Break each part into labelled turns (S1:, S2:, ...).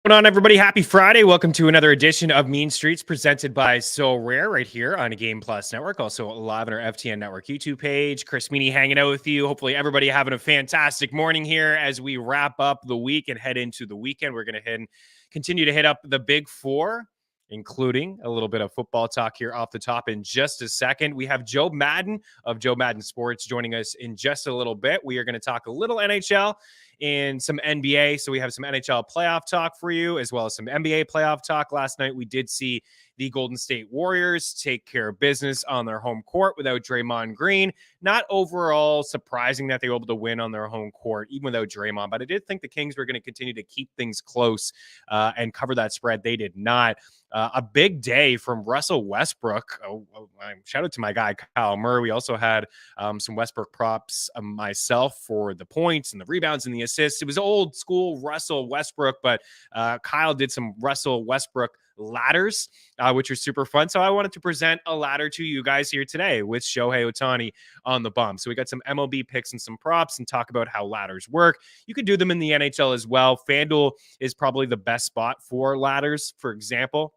S1: What's going on, everybody? Happy Friday. Welcome to another edition of Mean Streets presented by So Rare right here on Game Plus Network. Also live on our FTN Network YouTube page. Chris Meaney hanging out with you. Hopefully everybody having a fantastic morning here as we wrap up the week and head into the weekend. We're going to continue to hit up the Big Four, including a little bit of football talk here off the top in just a second. We have Jo Madden of Jo Madden Sports joining us in just a little bit. We are going to talk a little NHL and some NBA. So we have some NHL playoff talk for you, as well as some NBA playoff talk. Last night, we did see the Golden State Warriors take care of business on their home court without Draymond Green. Not overall surprising that they were able to win on their home court, even without Draymond, but I did think the Kings were going to continue to keep things close and cover that spread. They did not. A big day from Russell Westbrook. Shout out to my guy, Kyle Murray. We also had some Westbrook props myself for the points and the rebounds and the assists. It was old school Russell Westbrook, but Kyle did some Russell Westbrook ladders, which are super fun. So I wanted to present a ladder to you guys here today with Shohei Ohtani on the bump. So we got some MLB picks and some props and talk about how ladders work. You can do them in the NHL as well. FanDuel is probably the best spot for ladders. For example,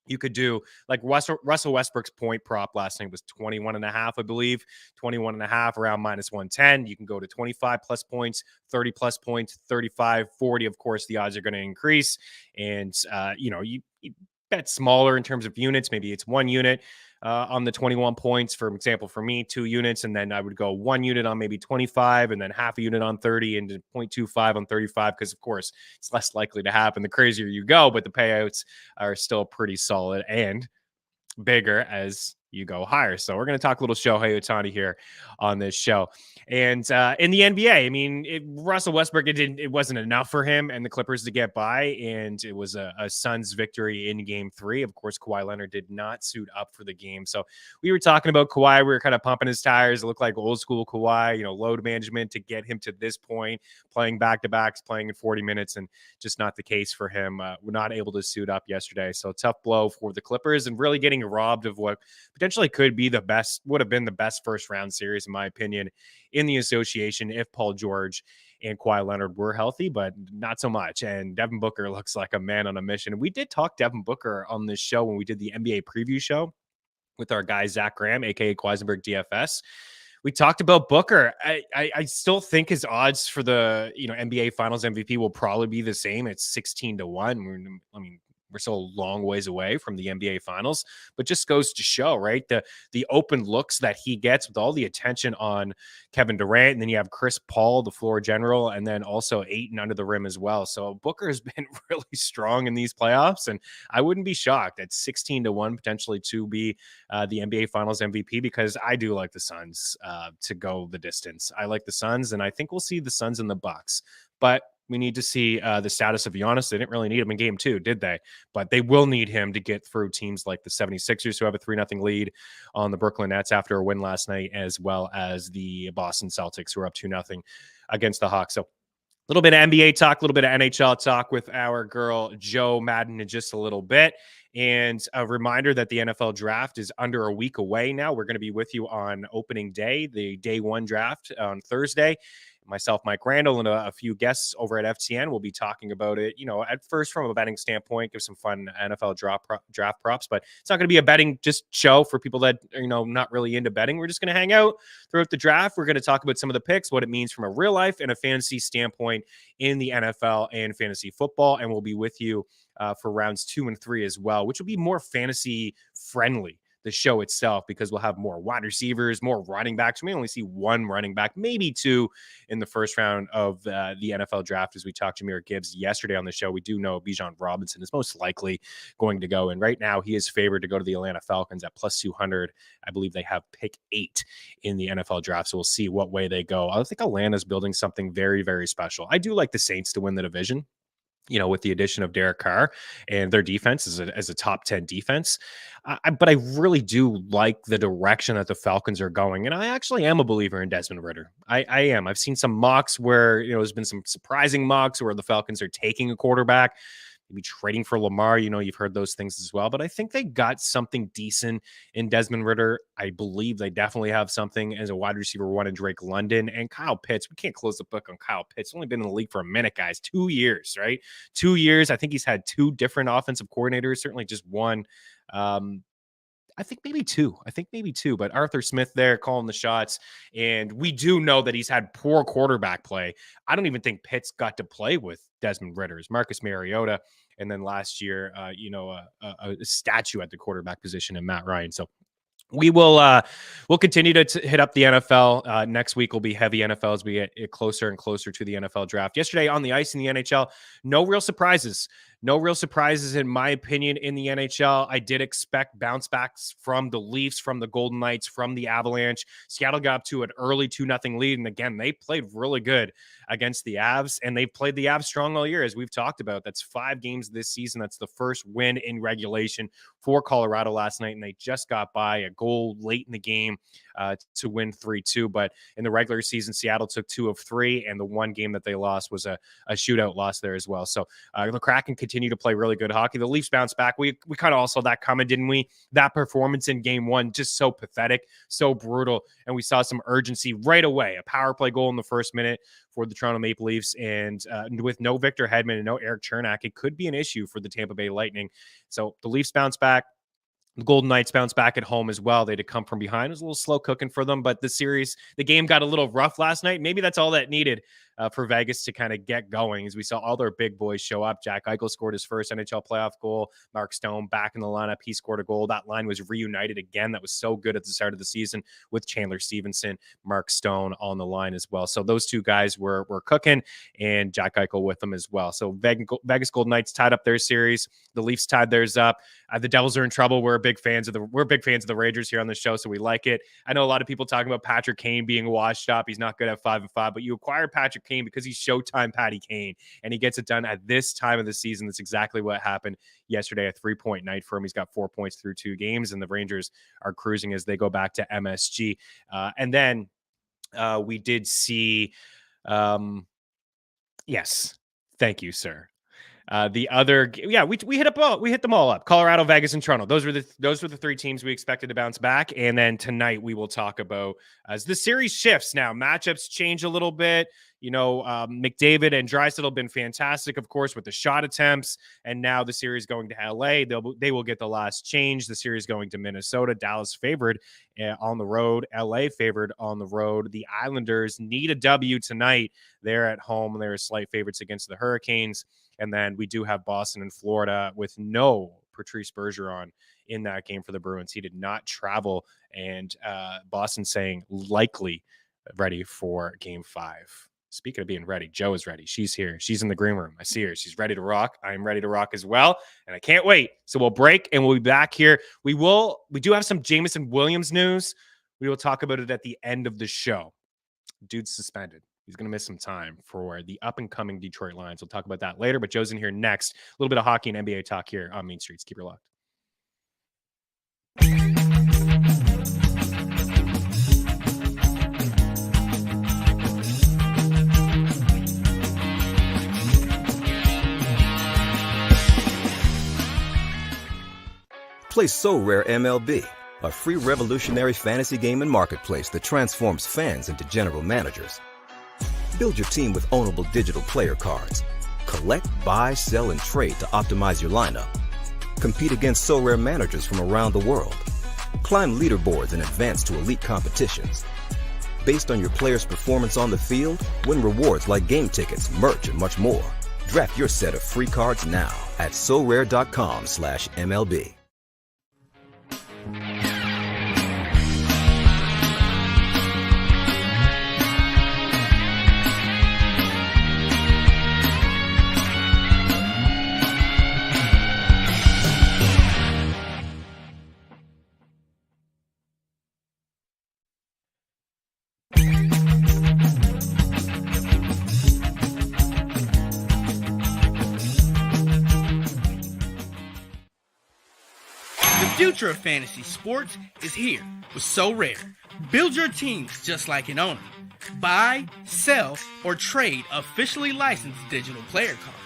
S1: you could do like Russell Westbrook's point prop last night was 21.5, I believe, 21.5 around -110. You can go to 25 plus points, 30 plus points, 35, 40. Of course, the odds are going to increase. And, you bet smaller in terms of units. Maybe it's 1 unit on the 21 points, for example, for me, 2 units. And then I would go 1 unit on maybe 25 and then half a unit on 30 and 0.25 on 35. Because, of course, it's less likely to happen the crazier you go, but the payouts are still pretty solid and bigger as you go higher. So we're going to talk a little Shohei Ohtani here on this show. And in the NBA, I mean, Russell Westbrook, it wasn't enough for him and the Clippers to get by. And it was a Suns victory in game 3. Of course, Kawhi Leonard did not suit up for the game. So we were talking about Kawhi. We were kind of pumping his tires. It looked like old school Kawhi, load management to get him to this point, playing back-to-backs, playing in 40 minutes, and just not the case for him. We're not able to suit up yesterday. So tough blow for the Clippers and really getting robbed of what potentially would have been the best first round series, in my opinion, in the association if Paul George and Kawhi Leonard were healthy, but not so much. And Devin Booker looks like a man on a mission. We did talk Devin Booker on this show when we did the NBA preview show with our guy, Zach Graham, aka Queisenberg DFS. We talked about Booker. I still think his odds for the NBA Finals MVP will probably be the same. It's 16-1. I mean, we're still a long ways away from the NBA Finals, but just goes to show, right? The open looks that he gets with all the attention on Kevin Durant, and then you have Chris Paul, the floor general, and then also Ayton under the rim as well. So Booker has been really strong in these playoffs, and I wouldn't be shocked at 16-1 potentially to be the NBA Finals MVP, because I do like the Suns to go the distance. I like the Suns, and I think we'll see the Suns and the Bucks, but we need to see the status of Giannis. They didn't really need him in game 2, did they? But they will need him to get through teams like the 76ers, who have a 3-0 lead on the Brooklyn Nets after a win last night, as well as the Boston Celtics, who are up 2-0 against the Hawks. So a little bit of NBA talk, a little bit of NHL talk with our girl Jo Madden in just a little bit. And a reminder that the NFL draft is under a week away now. We're going to be with you on opening day, the day 1 draft on Thursday. Myself, Mike Randall, and a few guests over at FTN will be talking about it, at first from a betting standpoint, give some fun NFL draft props, but it's not going to be a betting just show for people that are, not really into betting. We're just going to hang out throughout the draft. We're going to talk about some of the picks, what it means from a real life and a fantasy standpoint in the NFL and fantasy football. And we'll be with you for rounds 2 and 3 as well, which will be more fantasy friendly, the show itself, because we'll have more wide receivers, more running backs. We may only see 1 running back, maybe 2 in the first round of the NFL draft. As we talked to Jahmyr Gibbs yesterday on the show, we do know Bijan Robinson is most likely going to go. And right now he is favored to go to the Atlanta Falcons at plus 200. I believe they have pick 8 in the NFL draft. So we'll see what way they go. I think Atlanta's building something very, very special. I do like the Saints to win the division, with the addition of Derek Carr and their defense as a top 10 defense. But I really do like the direction that the Falcons are going. And I actually am a believer in Desmond Ridder. I am. I've seen some mocks where, there's been some surprising mocks where the Falcons are taking a quarterback. maybe trading for Lamar. You've heard those things as well, but I think they got something decent in Desmond Ridder. I believe they definitely have something as a wide receiver one in Drake London and Kyle Pitts. We can't close the book on Kyle Pitts. Only been in the league for a minute, guys. 2 years, right? 2 years. I think he's had 2 different offensive coordinators, certainly just one. I think maybe two, but Arthur Smith there calling the shots. And we do know that he's had poor quarterback play. I don't even think Pitts got to play with Desmond Ridder's, Marcus Mariota. And then last year, a statue at the quarterback position in Matt Ryan. So we'll continue to hit up the NFL. Next week will be heavy NFL as we get closer and closer to the NFL draft. Yesterday on the ice in the NHL, no real surprises in my opinion in the NHL. I did expect bounce backs from the Leafs, from the Golden Knights, from the Avalanche. Seattle got up to an early 2-0 lead. And again, they played really good against the Avs, and they've played the Avs strong all year, as we've talked about. That's 5 games this season. That's the first win in regulation for Colorado last night, and they just got by a goal late in the game to win 3-2. But in the regular season, Seattle took 2 of 3, and the one game that they lost was a shootout loss there as well. So the Kraken continue to play really good hockey. The Leafs bounce back. We kind of all saw that coming, didn't we? That performance in game 1, just so pathetic, so brutal, and we saw some urgency right away. A power play goal in the first minute for the Toronto Maple Leafs, and with no Victor Hedman and no Eric Chernak, it could be an issue for the Tampa Bay Lightning. So the Leafs bounce back. The Golden Knights bounce back at home as well. They had to come from behind. It was a little slow cooking for them, but the game got a little rough last night. Maybe that's all that needed for Vegas to kind of get going, as we saw all their big boys show up. Jack Eichel scored his first NHL playoff goal. Mark Stone back in the lineup. He scored a goal. That line was reunited again. That was so good at the start of the season with Chandler Stevenson, Mark Stone on the line as well. So those two guys were cooking, and Jack Eichel with them as well. So Vegas Golden Knights tied up their series. The Leafs tied theirs up. The Devils are in trouble. We're big fans of the Rangers here on the show, so we like it. I know a lot of people talking about Patrick Kane being washed up. He's not good at 5-5, but you acquire Patrick Kane because he's Showtime Patty Kane, and he gets it done at this time of the season. That's exactly what happened yesterday. A 3-point night for him. He's got 4 points through 2 games, and the Rangers are cruising as they go back to MSG. And then we did see, yes, thank you, sir. We hit them all up. Colorado, Vegas, and Toronto. Those were the 3 teams we expected to bounce back. And then tonight we will talk about, as the series shifts now, matchups change a little bit. McDavid and Draisaitl have been fantastic, of course, with the shot attempts. And now the series going to LA. They will get the last change. The series going to Minnesota. Dallas favored on the road. LA favored on the road. The Islanders need a W tonight. They're at home. They're slight favorites against the Hurricanes. And then we do have Boston and Florida with no Patrice Bergeron in that game for the Bruins. He did not travel, and Boston saying likely ready for Game 5. Speaking of being ready, Jo is ready. She's here. She's in the green room. I see her. She's ready to rock. I'm ready to rock as well, and I can't wait. So we'll break, and we'll be back here. We do have some Jameson Williams news. We will talk about it at the end of the show. Dude's suspended. He's going to miss some time for the up-and-coming Detroit Lions. We'll talk about that later, but Joe's in here next. A little bit of hockey and NBA talk here on Mean Streets. Keep her locked.
S2: Play So Rare MLB, a free revolutionary fantasy game and marketplace that transforms fans into general managers. Build your team with ownable digital player cards. Collect, buy, sell, and trade to optimize your lineup. Compete against So Rare managers from around the world. Climb leaderboards and advance to elite competitions. Based on your player's performance on the field, win rewards like game tickets, merch, and much more. Draft your set of free cards now at sorare.com/MLB.
S3: The future of fantasy sports is here with So Rare. Build your teams just like an owner. Buy, sell, or trade officially licensed digital player cards.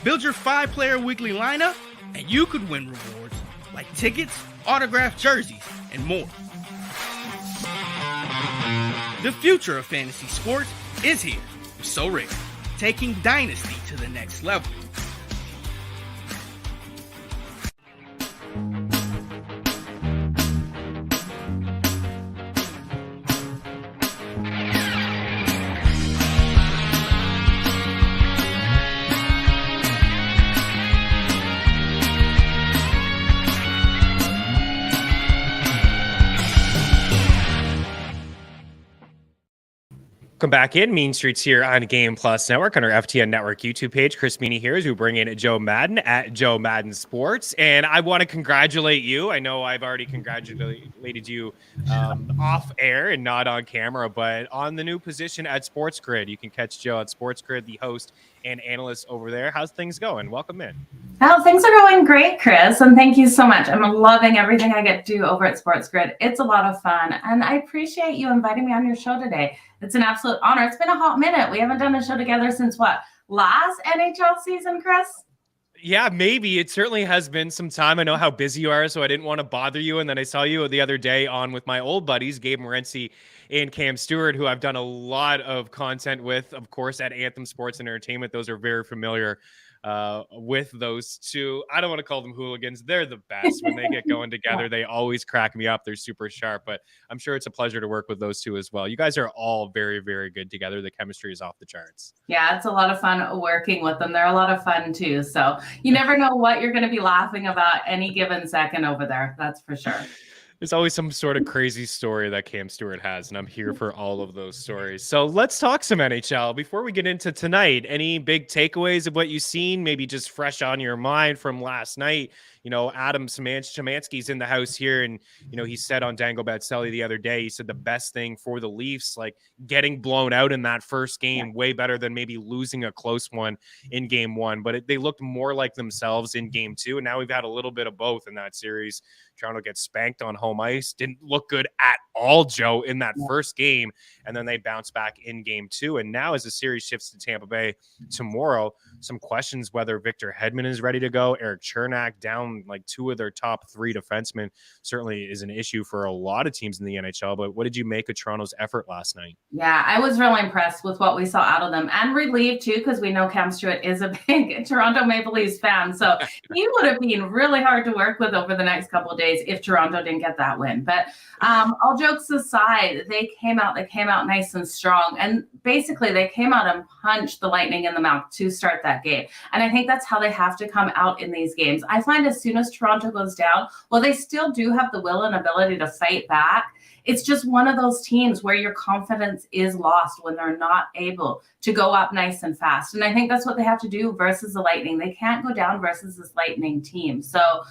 S3: Build your 5-player weekly lineup, and you could win rewards like tickets, autographed jerseys, and more. The future of fantasy sports is here with So Rare, taking Dynasty to the next level.
S1: Welcome back in. Mean Streets here on Game Plus Network on our FTN Network YouTube page. Chris Meaney here as we bring in Jo Madden at Jo Madden Sports. And I want to congratulate you. I know I've already congratulated you off air and not on camera, but on the new position at Sports Grid. You can catch Joe at Sports Grid, the host and analyst over there. How's things going? Welcome in.
S4: Oh, things are going great, Chris, and thank you so much. I'm loving everything I get to do over at Sports Grid. It's a lot of fun, and I appreciate you inviting me on your show today. It's an absolute honor. It's been a hot minute. We haven't done a show together since last NHL season, Chris?
S1: Yeah, maybe. It certainly has been some time. I know how busy you are, so I didn't want to bother you. And then I saw you the other day on with my old buddies, Gabe Morency and Cam Stewart, who I've done a lot of content with, of course, at Anthem Sports and Entertainment. Those are very familiar with those two. I don't want to call them hooligans. They're the best. When they get going together, they always crack me up. They're super sharp, but I'm sure it's a pleasure to work with those two as well. You guys are all very, very good together. The chemistry is off the charts.
S4: Yeah, it's a lot of fun working with them. They're a lot of fun too. So you never know what you're going to be laughing about any given second over there. That's for sure.
S1: There's always some sort of crazy story that Cam Stewart has, and I'm here for all of those stories. So let's talk some NHL. Before we get into tonight, any big takeaways of what you've seen, maybe just fresh on your mind from last night? You know, Adam Szymanski's in the house here, and, you know, he said on Dango Batselli the other day, he said the best thing for the Leafs, like getting blown out in that first game, way better than maybe losing a close one in game one. But they looked more like themselves in game two, and now we've had a little bit of both in that series. Toronto gets spanked on home ice. Didn't look good at all, Joe, in that first game. And then they bounce back in game two. And now as the series shifts to Tampa Bay tomorrow, some questions whether Victor Hedman is ready to go. Eric Chernak down like two of their top three defensemen certainly is an issue for a lot of teams in the NHL. But what did you make of Toronto's effort last night?
S4: Yeah, I was really impressed with what we saw out of them, and relieved too, because we know Cam Stewart is a big Toronto Maple Leafs fan. So he would have been really hard to work with over the next couple of days if Toronto didn't get that win. But all jokes aside, they came out nice and strong. And basically they came out and punched the Lightning in the mouth to start that game. And I think that's how they have to come out in these games. I find as soon as Toronto goes down, well, they still do have the will and ability to fight back. It's just one of those teams where your confidence is lost when they're not able to go up nice and fast. And I think that's what they have to do versus the Lightning. They can't go down versus this Lightning team. So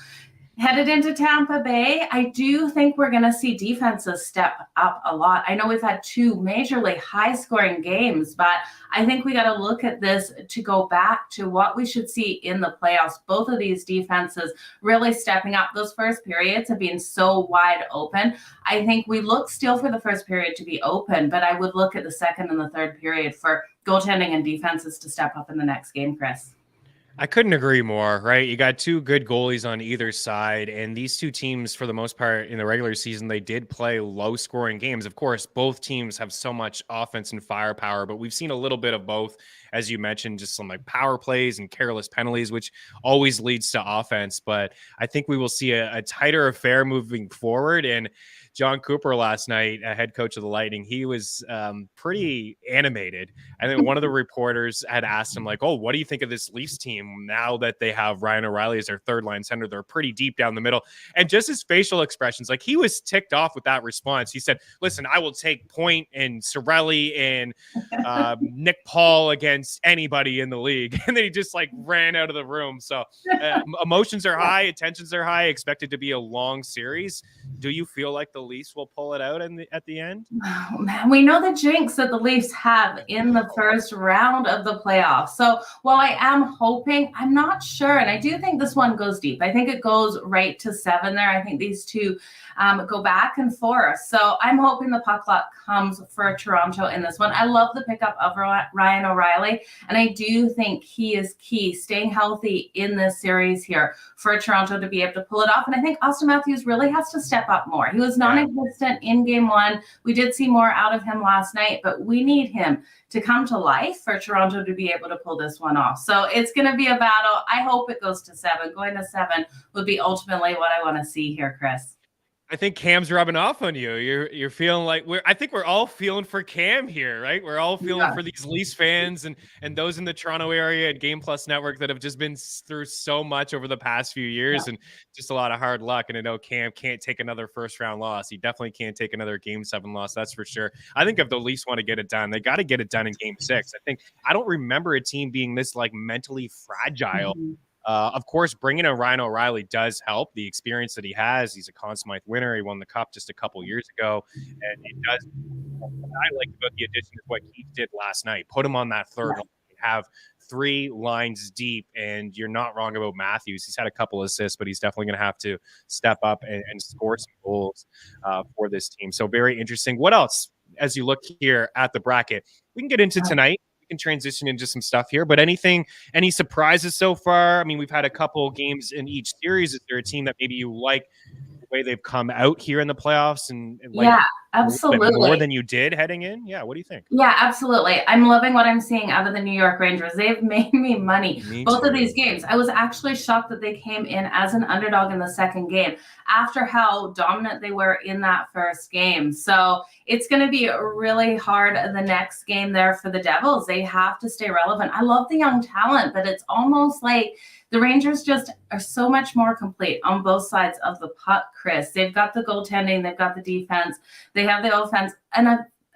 S4: headed into Tampa Bay, I do think we're going to see defenses step up a lot. I know we've had two majorly high-scoring games, but I think we got to look at this to go back to what we should see in the playoffs. Both of these defenses really stepping up. Those first periods have been so wide open. I think we look still for the first period to be open, but I would look at the second and the third period for goaltending and defenses to step up in the next game, Chris.
S1: I couldn't agree more, right? You got two good goalies on either side, and these two teams, for the most part, in the regular season, they did play low-scoring games. Of course, both teams have so much offense and firepower, but we've seen a little bit of both, as you mentioned, just some like power plays and careless penalties, which always leads to offense. But I think we will see a tighter affair moving forward, and John Cooper last night, head coach of the Lightning, he was pretty animated. I think one of the reporters had asked him, like, oh, what do you think of this Leafs team now that they have Ryan O'Reilly as their third line center? They're pretty deep down the middle. And just his facial expressions, like he was ticked off with that response. He said, listen, I will take Point and Cirelli and Nick Paul against anybody in the league. And then he just like ran out of the room. So emotions are high, tensions are high, expected to be a long series. Do you feel like the Leafs will pull it out at the end?
S4: Oh, man, we know the jinx that the Leafs have in the first round of the playoffs. So while I am hoping, I'm not sure. And I do think this one goes deep. I think it goes right to 7 there. I think these two go back and forth. So I'm hoping the puck luck comes for Toronto in this one. I love the pickup of Ryan O'Reilly. And I do think he is key, staying healthy in this series here for Toronto to be able to pull it off. And I think Austin Matthews really has to step up more. He was non-existent in game 1. We did see more out of him last night, but we need him to come to life for Toronto to be able to pull this one off. So it's going to be a battle. I hope it goes to 7. Going to 7 would be ultimately what I want to see here, Chris.
S1: I think Cam's rubbing off on you. You're feeling like I think we're all feeling for Cam here, right? We're all feeling for these Leafs fans and those in the Toronto area and Game Plus Network that have just been through so much over the past few years and just a lot of hard luck. And I know Cam can't take another first round loss. He definitely can't take another Game 7 loss. That's for sure. I think if the Leafs want to get it done, they got to get it done in Game 6. I don't remember a team being this like mentally fragile. Of course, bringing in Ryan O'Reilly does help. The experience that he has, he's a Conn Smythe winner. He won the Cup just a couple years ago, and it does. What I liked about the addition is what Keith did last night. Put him on that third line, have 3 lines deep, and you're not wrong about Matthews. He's had a couple assists, but he's definitely going to have to step up and score some goals for this team. So very interesting. What else as you look here at the bracket? We can get into tonight. Can transition into some stuff here, but any surprises so far? I mean, we've had a couple games in each series. Is there a team that maybe you like the way they've come out here in the playoffs and like
S4: absolutely
S1: more than you did heading in? Yeah, what do you think?
S4: Yeah, absolutely. I'm loving what I'm seeing out of the New York Rangers. They've made me money both of these games. I was actually shocked that they came in as an underdog in the second game after how dominant they were in that first game. So it's going to be really hard the next game there for the Devils. They have to stay relevant. I love the young talent, but it's almost like the Rangers just are so much more complete on both sides of the puck, Chris. They've got the goaltending, they've got the defense, they have the offense.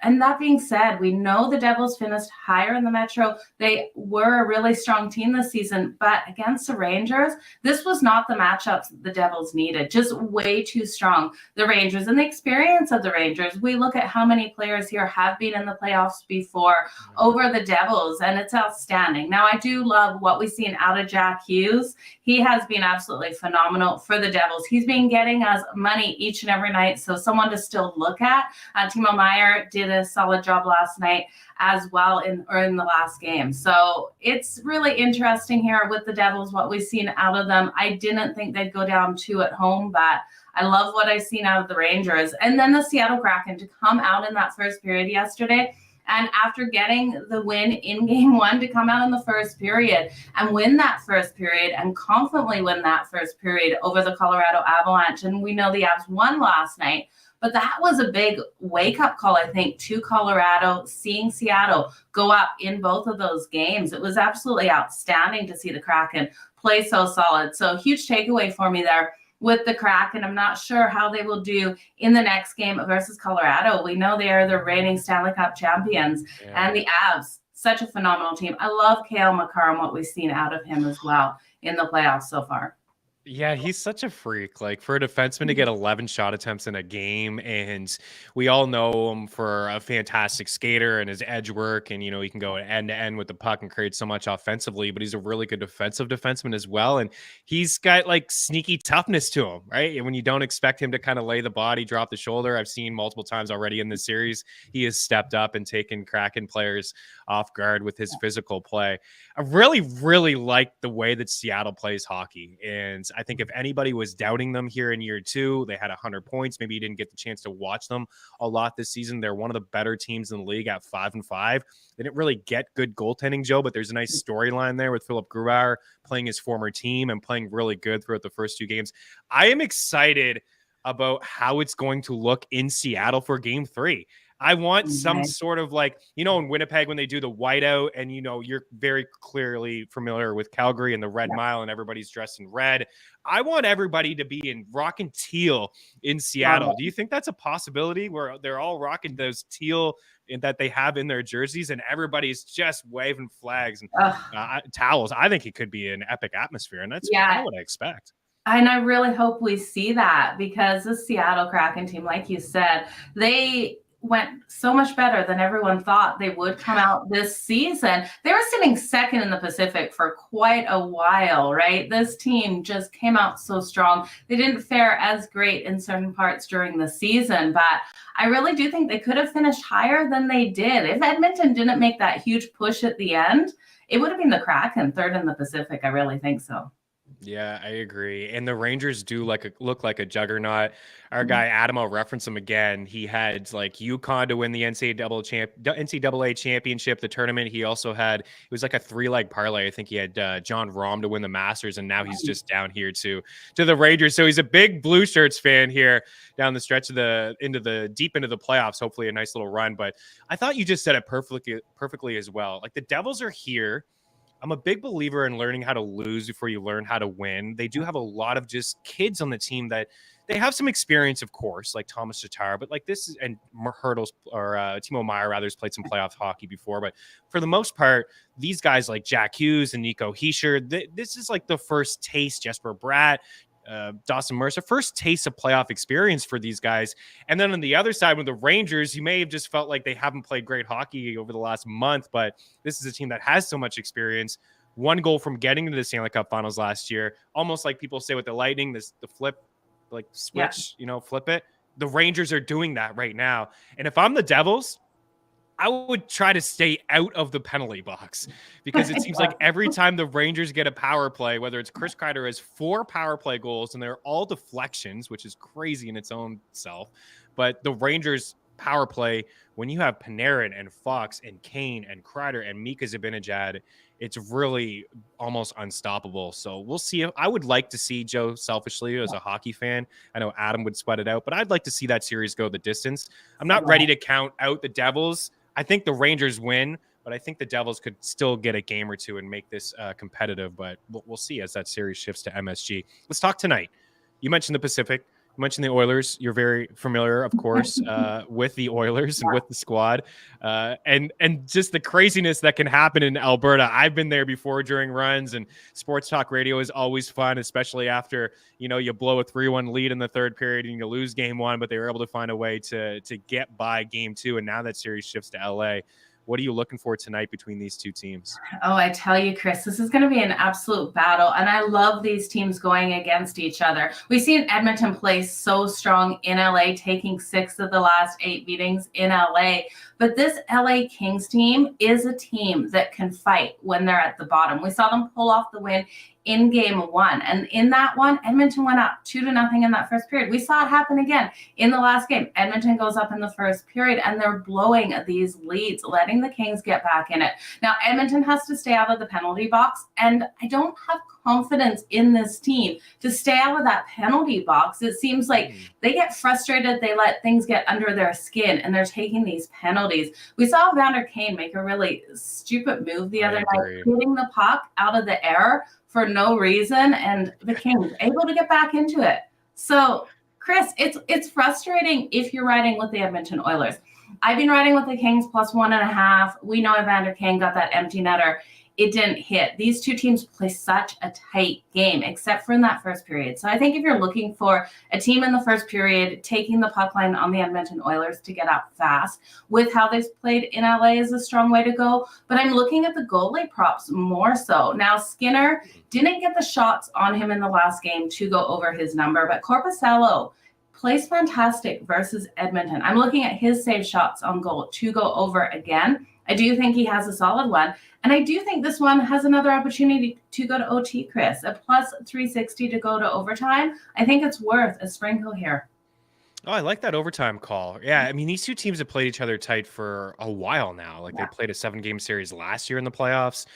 S4: And that being said, we know the Devils finished higher in the Metro. They were a really strong team this season, but against the Rangers, this was not the matchups the Devils needed. Just way too strong. The Rangers and the experience of the Rangers. We look at how many players here have been in the playoffs before over the Devils, and it's outstanding. Now, I do love what we've seen out of Jack Hughes. He has been absolutely phenomenal for the Devils. He's been getting us money each and every night, so someone to still look at. Timo Meier did a solid job last night as well in the last game. So it's really interesting here with the Devils, what we've seen out of them. I didn't think they'd go down 2 at home, but I love what I've seen out of the Rangers. And then the Seattle Kraken to come out in that first period yesterday. And after getting the win in game 1 to come out in the first period and win that first period and confidently win that first period over the Colorado Avalanche. And we know the Avs won last night. But that was a big wake-up call, I think, to Colorado, seeing Seattle go up in both of those games. It was absolutely outstanding to see the Kraken play so solid. So huge takeaway for me there with the Kraken. I'm not sure how they will do in the next game versus Colorado. We know they are the reigning Stanley Cup champions. And the Avs, such a phenomenal team. I love Cale Makar and what we've seen out of him as well in the playoffs so far.
S1: Yeah, he's such a freak. Like for a defenseman to get 11 shot attempts in a game, and we all know him for a fantastic skater and his edge work, and he can go end to end with the puck and create so much offensively. But he's a really good defensive defenseman as well, and he's got like sneaky toughness to him, right? And when you don't expect him to kind of lay the body, drop the shoulder, I've seen multiple times already in this series, he has stepped up and taken Kraken players off guard with his physical play. I really, really like the way that Seattle plays hockey, and I think if anybody was doubting them here in year 2, they had 100 points. Maybe you didn't get the chance to watch them a lot this season. They're one of the better teams in the league at 5-5. They didn't really get good goaltending, Joe, but there's a nice storyline there with Philip Grubauer playing his former team and playing really good throughout the first 2 games. I am excited about how it's going to look in Seattle for game 3. I want some sort of like, in Winnipeg when they do the whiteout and, you're very clearly familiar with Calgary and the Red Mile and everybody's dressed in red. I want everybody to be in rock and teal in Seattle. Do you think that's a possibility where they're all rocking those teal that they have in their jerseys and everybody's just waving flags and towels? I think it could be an epic atmosphere, and that's kind of what I expect.
S4: And I really hope we see that, because the Seattle Kraken team, like you said, they went so much better than everyone thought they would come out this season. They were sitting second in the Pacific for quite a while, right? This team just came out so strong. They didn't fare as great in certain parts during the season, but I really do think they could have finished higher than they did. If Edmonton didn't make that huge push at the end, it would have been the Kraken third in the Pacific. I really think so.
S1: Yeah, I agree. And the Rangers do look like a juggernaut. Our guy Adam, I'll reference him again. He had like UConn to win the NCAA championship, the tournament. He also had, it was like a 3-leg parlay. I think he had John Rahm to win the Masters, and now he's just down here to the Rangers. So he's a big Blue Shirts fan here down the stretch of deep into the playoffs. Hopefully a nice little run. But I thought you just said it perfectly as well. Like, the Devils are here. I'm a big believer in learning how to lose before you learn how to win. They do have a lot of just kids on the team that they have some experience, of course, like Thomas Tatar, but like this is, and Hurdles or Timo Meier rather has played some playoff hockey before. But for the most part, these guys like Jack Hughes and Nico Hischier, this is like the first taste. Jesper Bratt, Dawson Mercer, first taste of playoff experience for these guys. And then on the other side with the Rangers, you may have just felt like they haven't played great hockey over the last month, but this is a team that has so much experience. One goal from getting to the Stanley Cup Finals last year, almost like people say with the Lightning, the flip, like switch, flip it. The Rangers are doing that right now. And if I'm the Devils, I would try to stay out of the penalty box, because it seems like every time the Rangers get a power play, whether it's Chris Kreider has 4 power play goals and they're all deflections, which is crazy in its own self. But the Rangers power play, when you have Panarin and Fox and Kane and Kreider and Mika Zibanejad, it's really almost unstoppable. So we'll see. I would like to see, Joe, selfishly, as a hockey fan, I know Adam would sweat it out, but I'd like to see that series go the distance. I'm not ready to count out the Devils. I think the Rangers win, but I think the Devils could still get a game or two and make this competitive. But we'll see as that series shifts to MSG. Let's talk tonight. You mentioned the Pacific. You mentioned the Oilers. You're very familiar, of course, with the Oilers and with the squad, and just the craziness that can happen in Alberta. I've been there before during runs, and sports talk radio is always fun, especially after you blow a 3-1 lead in the third period and you lose game 1, but they were able to find a way to get by game 2, and now that series shifts to LA. What are you looking for tonight between these two teams?
S4: Oh, I tell you, Chris, this is going to be an absolute battle. And I love these teams going against each other. We've seen Edmonton play so strong in LA, taking 6 of the last 8 meetings in LA. But this LA Kings team is a team that can fight when they're at the bottom. We saw them pull off the win in game 1. And in that one, Edmonton went up 2-0 in that first period. We saw it happen again in the last game. Edmonton goes up in the first period, and they're blowing these leads, letting the Kings get back in it. Now, Edmonton has to stay out of the penalty box, and I don't have confidence in this team to stay out of that penalty box. It seems like they get frustrated. They let things get under their skin, and they're taking these penalties. We saw Evander Kane make a really stupid move the other night, hitting the puck out of the air for no reason, and the Kings able to get back into it. So, Chris, it's frustrating if you're riding with the Edmonton Oilers. I've been riding with the Kings plus 1.5. We know Evander Kane got that empty netter. It didn't hit. These two teams play such a tight game, except for in that first period. So I think if you're looking for a team in the first period, taking the puck line on the Edmonton Oilers to get up fast with how they've played in LA is a strong way to go. But I'm looking at the goalie props more so. Now, Skinner didn't get the shots on him in the last game to go over his number, but Korpisalo plays fantastic versus Edmonton. I'm looking at his save shots on goal to go over again. I do think he has a solid one. And I do think this one has another opportunity to go to OT, Chris. A plus 360 to go to overtime. I think it's worth a sprinkle here.
S1: Oh, I like that overtime call. Yeah, I mean, these two teams have played each other tight for a while now. Like, they played a 7-game series last year in the playoffs.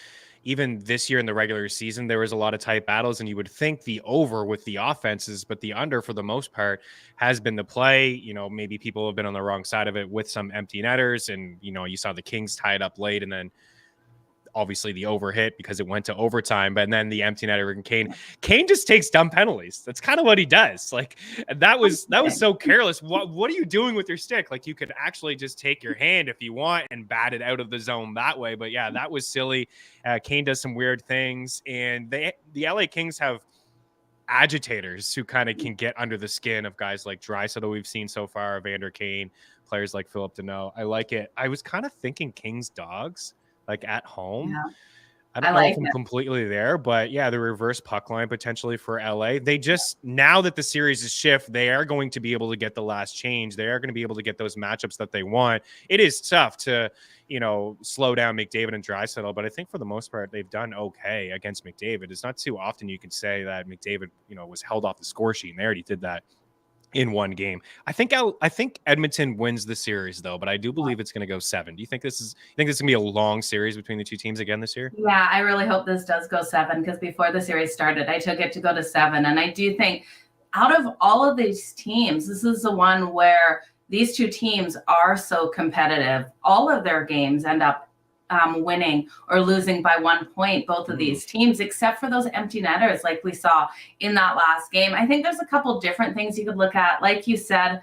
S1: Even this year in the regular season, there was a lot of tight battles, and you would think the over with the offenses, but the under for the most part has been the play. Maybe people have been on the wrong side of it with some empty netters, and, you saw the Kings tie it up late, and then obviously the over hit because it went to overtime, but then the empty netter and Kane just takes dumb penalties. That's kind of what he does. Like, that was so careless. What are you doing with your stick? Like, you could actually just take your hand if you want and bat it out of the zone that way. But yeah, that was silly. Kane does some weird things, and the LA Kings have agitators who kind of can get under the skin of guys like Draisaitl we've seen so far, Evander Kane, players like Philip Deneau. I like it. I was kind of thinking Kings Dogs, like at home.
S4: Yeah.
S1: I don't know if I'm completely there, but yeah, the reverse puck line potentially for LA. They just, now that the series is shift, they are going to be able to get the last change. They are going to be able to get those matchups that they want. It is tough to, slow down McDavid and Draisaitl, but I think for the most part, they've done okay against McDavid. It's not too often you can say that McDavid, was held off the score sheet, and they already did that in one game. I think Edmonton wins the series though, but I do believe it's going to go 7. Do you think this is going to be a long series between the two teams again this year?
S4: Yeah, I really hope this does go 7, because before the series started, I took it to go to 7. And I do think out of all of these teams, this is the one where these two teams are so competitive. All of their games end up winning or losing by 1 point, both of these teams, except for those empty netters like we saw in that last game. I think there's a couple different things you could look at. Like you said,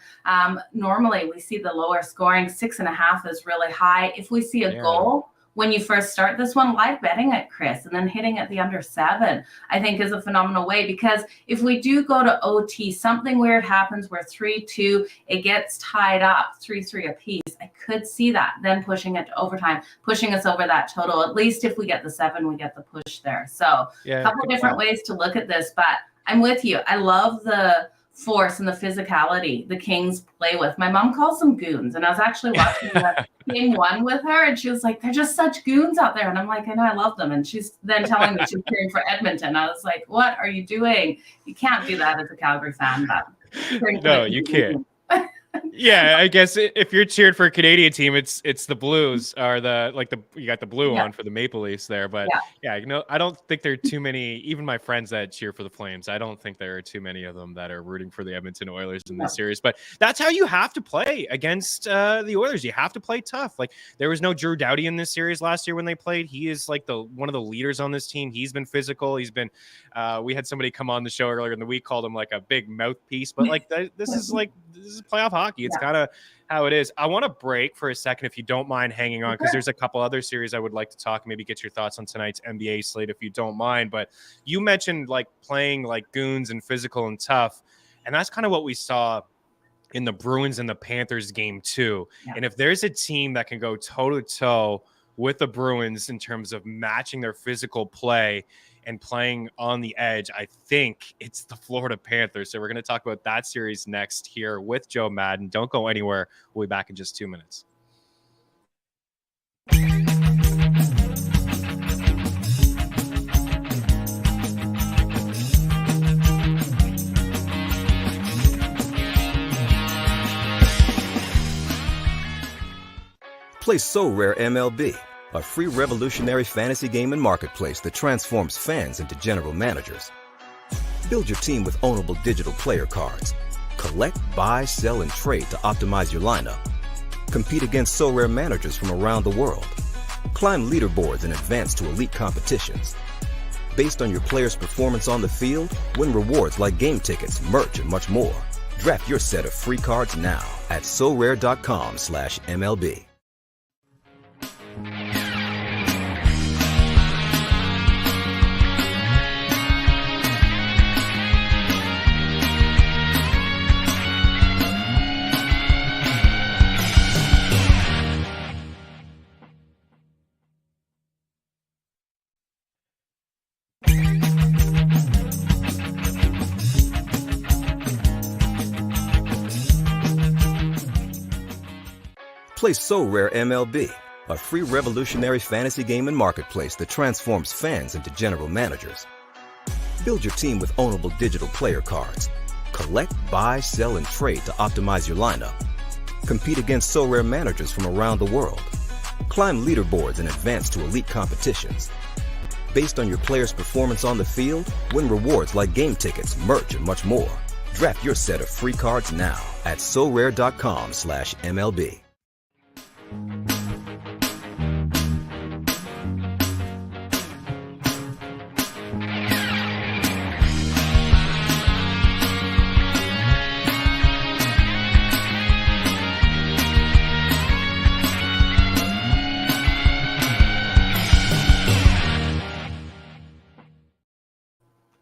S4: normally we see the lower scoring. 6.5 is really high. If we see a goal when you first start this one, live betting it, Chris, and then hitting at the under 7, I think is a phenomenal way, because if we do go to OT, something weird happens where 3-2, it gets tied up 3-3 apiece. I could see that then pushing it to overtime, pushing us over that total. At least if we get the 7, we get the push there. So a couple different ways to look at this, but I'm with you. I love the force and the physicality the Kings play with. My mom calls them goons, and I was actually watching game 1 with her, and she was like, they're just such goons out there. And I'm like, I know, I love them. And she's then telling me she's cheering for Edmonton. I was like, what are you doing? You can't do that as a Calgary fan. But
S1: no, you can't. Yeah, I guess if you're cheering for a Canadian team, it's the Blues, or you got the blue on for the Maple Leafs there. But I don't think there are too many, even my friends that cheer for the Flames, I don't think there are too many of them that are rooting for the Edmonton Oilers in this series. But that's how you have to play against the Oilers. You have to play tough. Like, there was no Drew Doughty in this series last year when they played. He is like one of the leaders on this team. He's been physical. He's been we had somebody come on the show earlier in the week, called him like a big mouthpiece, but like this is playoff hockey. It's kind of how it is. I want to break for a second, if you don't mind hanging on, because there's a couple other series I would like to talk, maybe get your thoughts on tonight's NBA slate, if you don't mind. But you mentioned like playing like goons and physical and tough, and that's kind of what we saw in the Bruins and the Panthers game too. And if there's a team that can go toe to toe with the Bruins in terms of matching their physical play and playing on the edge, I think it's the Florida Panthers. So we're going to talk about that series next here with Jo Madden. Don't go anywhere. We'll be back in just 2 minutes.
S2: Play So Rare MLB, a free revolutionary fantasy game and marketplace that transforms fans into general managers. Build your team with ownable digital player cards. Collect, buy, sell, and trade to optimize your lineup. Compete against So Rare managers from around the world. Climb leaderboards and advance to elite competitions. Based on your player's performance on the field, win rewards like game tickets, merch, and much more. Draft your set of free cards now at sorare.com/MLB. Play So Rare MLB, a free revolutionary fantasy game and marketplace that transforms fans into general managers. Build your team with ownable digital player cards. Collect, buy, sell, and trade to optimize your lineup. Compete against So Rare managers from around the world. Climb leaderboards and advance to elite competitions. Based on your player's performance on the field, win rewards like game tickets, merch, and much more. Draft your set of free cards now at sorare.com/MLB.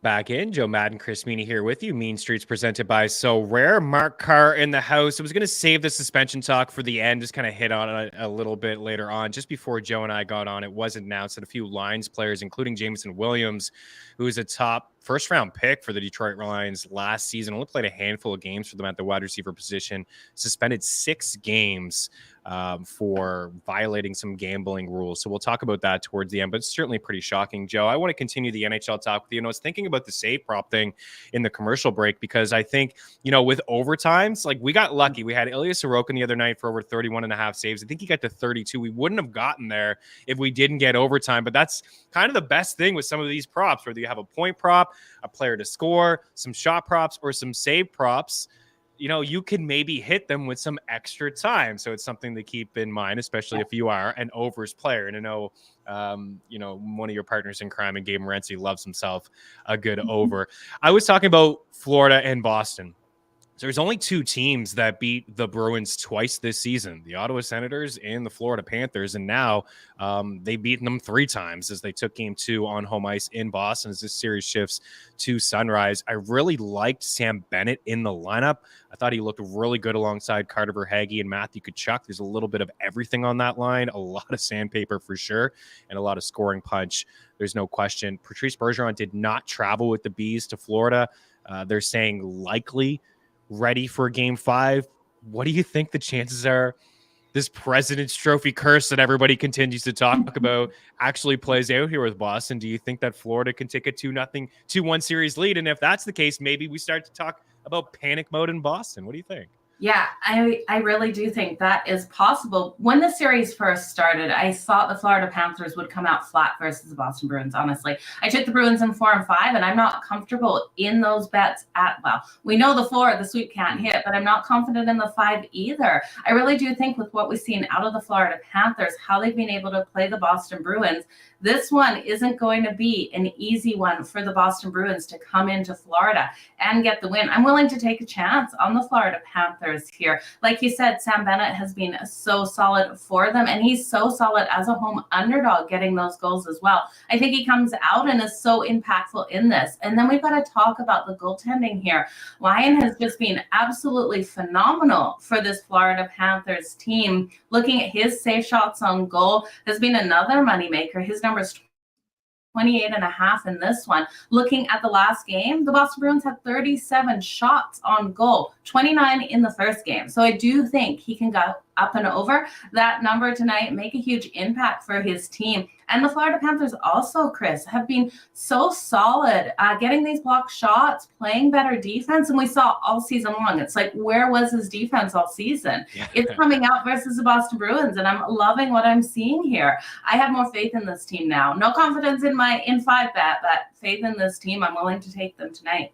S1: Back in, Jo Madden, Chris Meaney here with you. Mean Streets presented by So Rare. Mark Carr in the house. I was going to save the suspension talk for the end, just kind of hit on it a little bit later on. Just before Joe and I got on, it was announced that a few Lions players, including Jameson Williams, who is a top first-round pick for the Detroit Lions last season, only played a handful of games for them at the wide receiver position, suspended 6 games for violating some gambling rules. So we'll talk about that towards the end, but it's certainly pretty shocking. Joe, I want to continue the NHL talk with you. I was thinking about the save prop thing in the commercial break because I think, with overtimes, like we got lucky. We had Ilya Sorokin the other night for over 31 and a half saves. I think he got to 32. We wouldn't have gotten there if we didn't get overtime, but that's kind of the best thing with some of these props, whether you have a point prop, a player to score, some shot props, or some save props. You can maybe hit them with some extra time. So it's something to keep in mind, especially if you are an overs player. And I know, one of your partners in crime, and Gabe Morency, loves himself a good over. I was talking about Florida and Boston. So there's only 2 teams that beat the Bruins twice this season, the Ottawa Senators and the Florida Panthers. And now they've beaten them 3 times as they took game 2 on home ice in Boston as this series shifts to Sunrise. I really liked Sam Bennett in the lineup. I thought he looked really good alongside Carter Verhaeghe and Matthew Tkachuk. There's a little bit of everything on that line, a lot of sandpaper for sure, and a lot of scoring punch. There's no question. Patrice Bergeron did not travel with the Bees to Florida. They're saying likely ready for game 5. What do you think the chances are this President's Trophy curse that everybody continues to talk about actually plays out here with Boston? Do you think that Florida can take a 2-1 series lead? And if that's the case, maybe we start to talk about panic mode in Boston. What do you think?
S4: Yeah, I really do think that is possible. When the series first started, I thought the Florida Panthers would come out flat versus the Boston Bruins, honestly. I took the Bruins in 4 and 5, and I'm not comfortable in those bets we know the 4, the sweep can't hit, but I'm not confident in the 5 either. I really do think with what we've seen out of the Florida Panthers, how they've been able to play the Boston Bruins, this one isn't going to be an easy one for the Boston Bruins to come into Florida and get the win. I'm willing to take a chance on the Florida Panthers here. Like you said, Sam Bennett has been so solid for them, and he's so solid as a home underdog getting those goals as well. I think he comes out and is so impactful in this. And then we've got to talk about the goaltending here. Lyon has just been absolutely phenomenal for this Florida Panthers team. Looking at his save shots on goal has been another moneymaker. His numbers 28.5 in this one. Looking at the last game, the Boston Bruins had 37 shots on goal, 29 in the first game. So I do think he can go up and over that number tonight, make a huge impact for his team. And the Florida Panthers also, Chris, have been so solid getting these block shots, playing better defense. And we saw all season long. It's like, where was his defense all season? Yeah. It's coming out versus the Boston Bruins, and I'm loving what I'm seeing here. I have more faith in this team now. No confidence in my 5 bet, but faith in this team. I'm willing to take them tonight.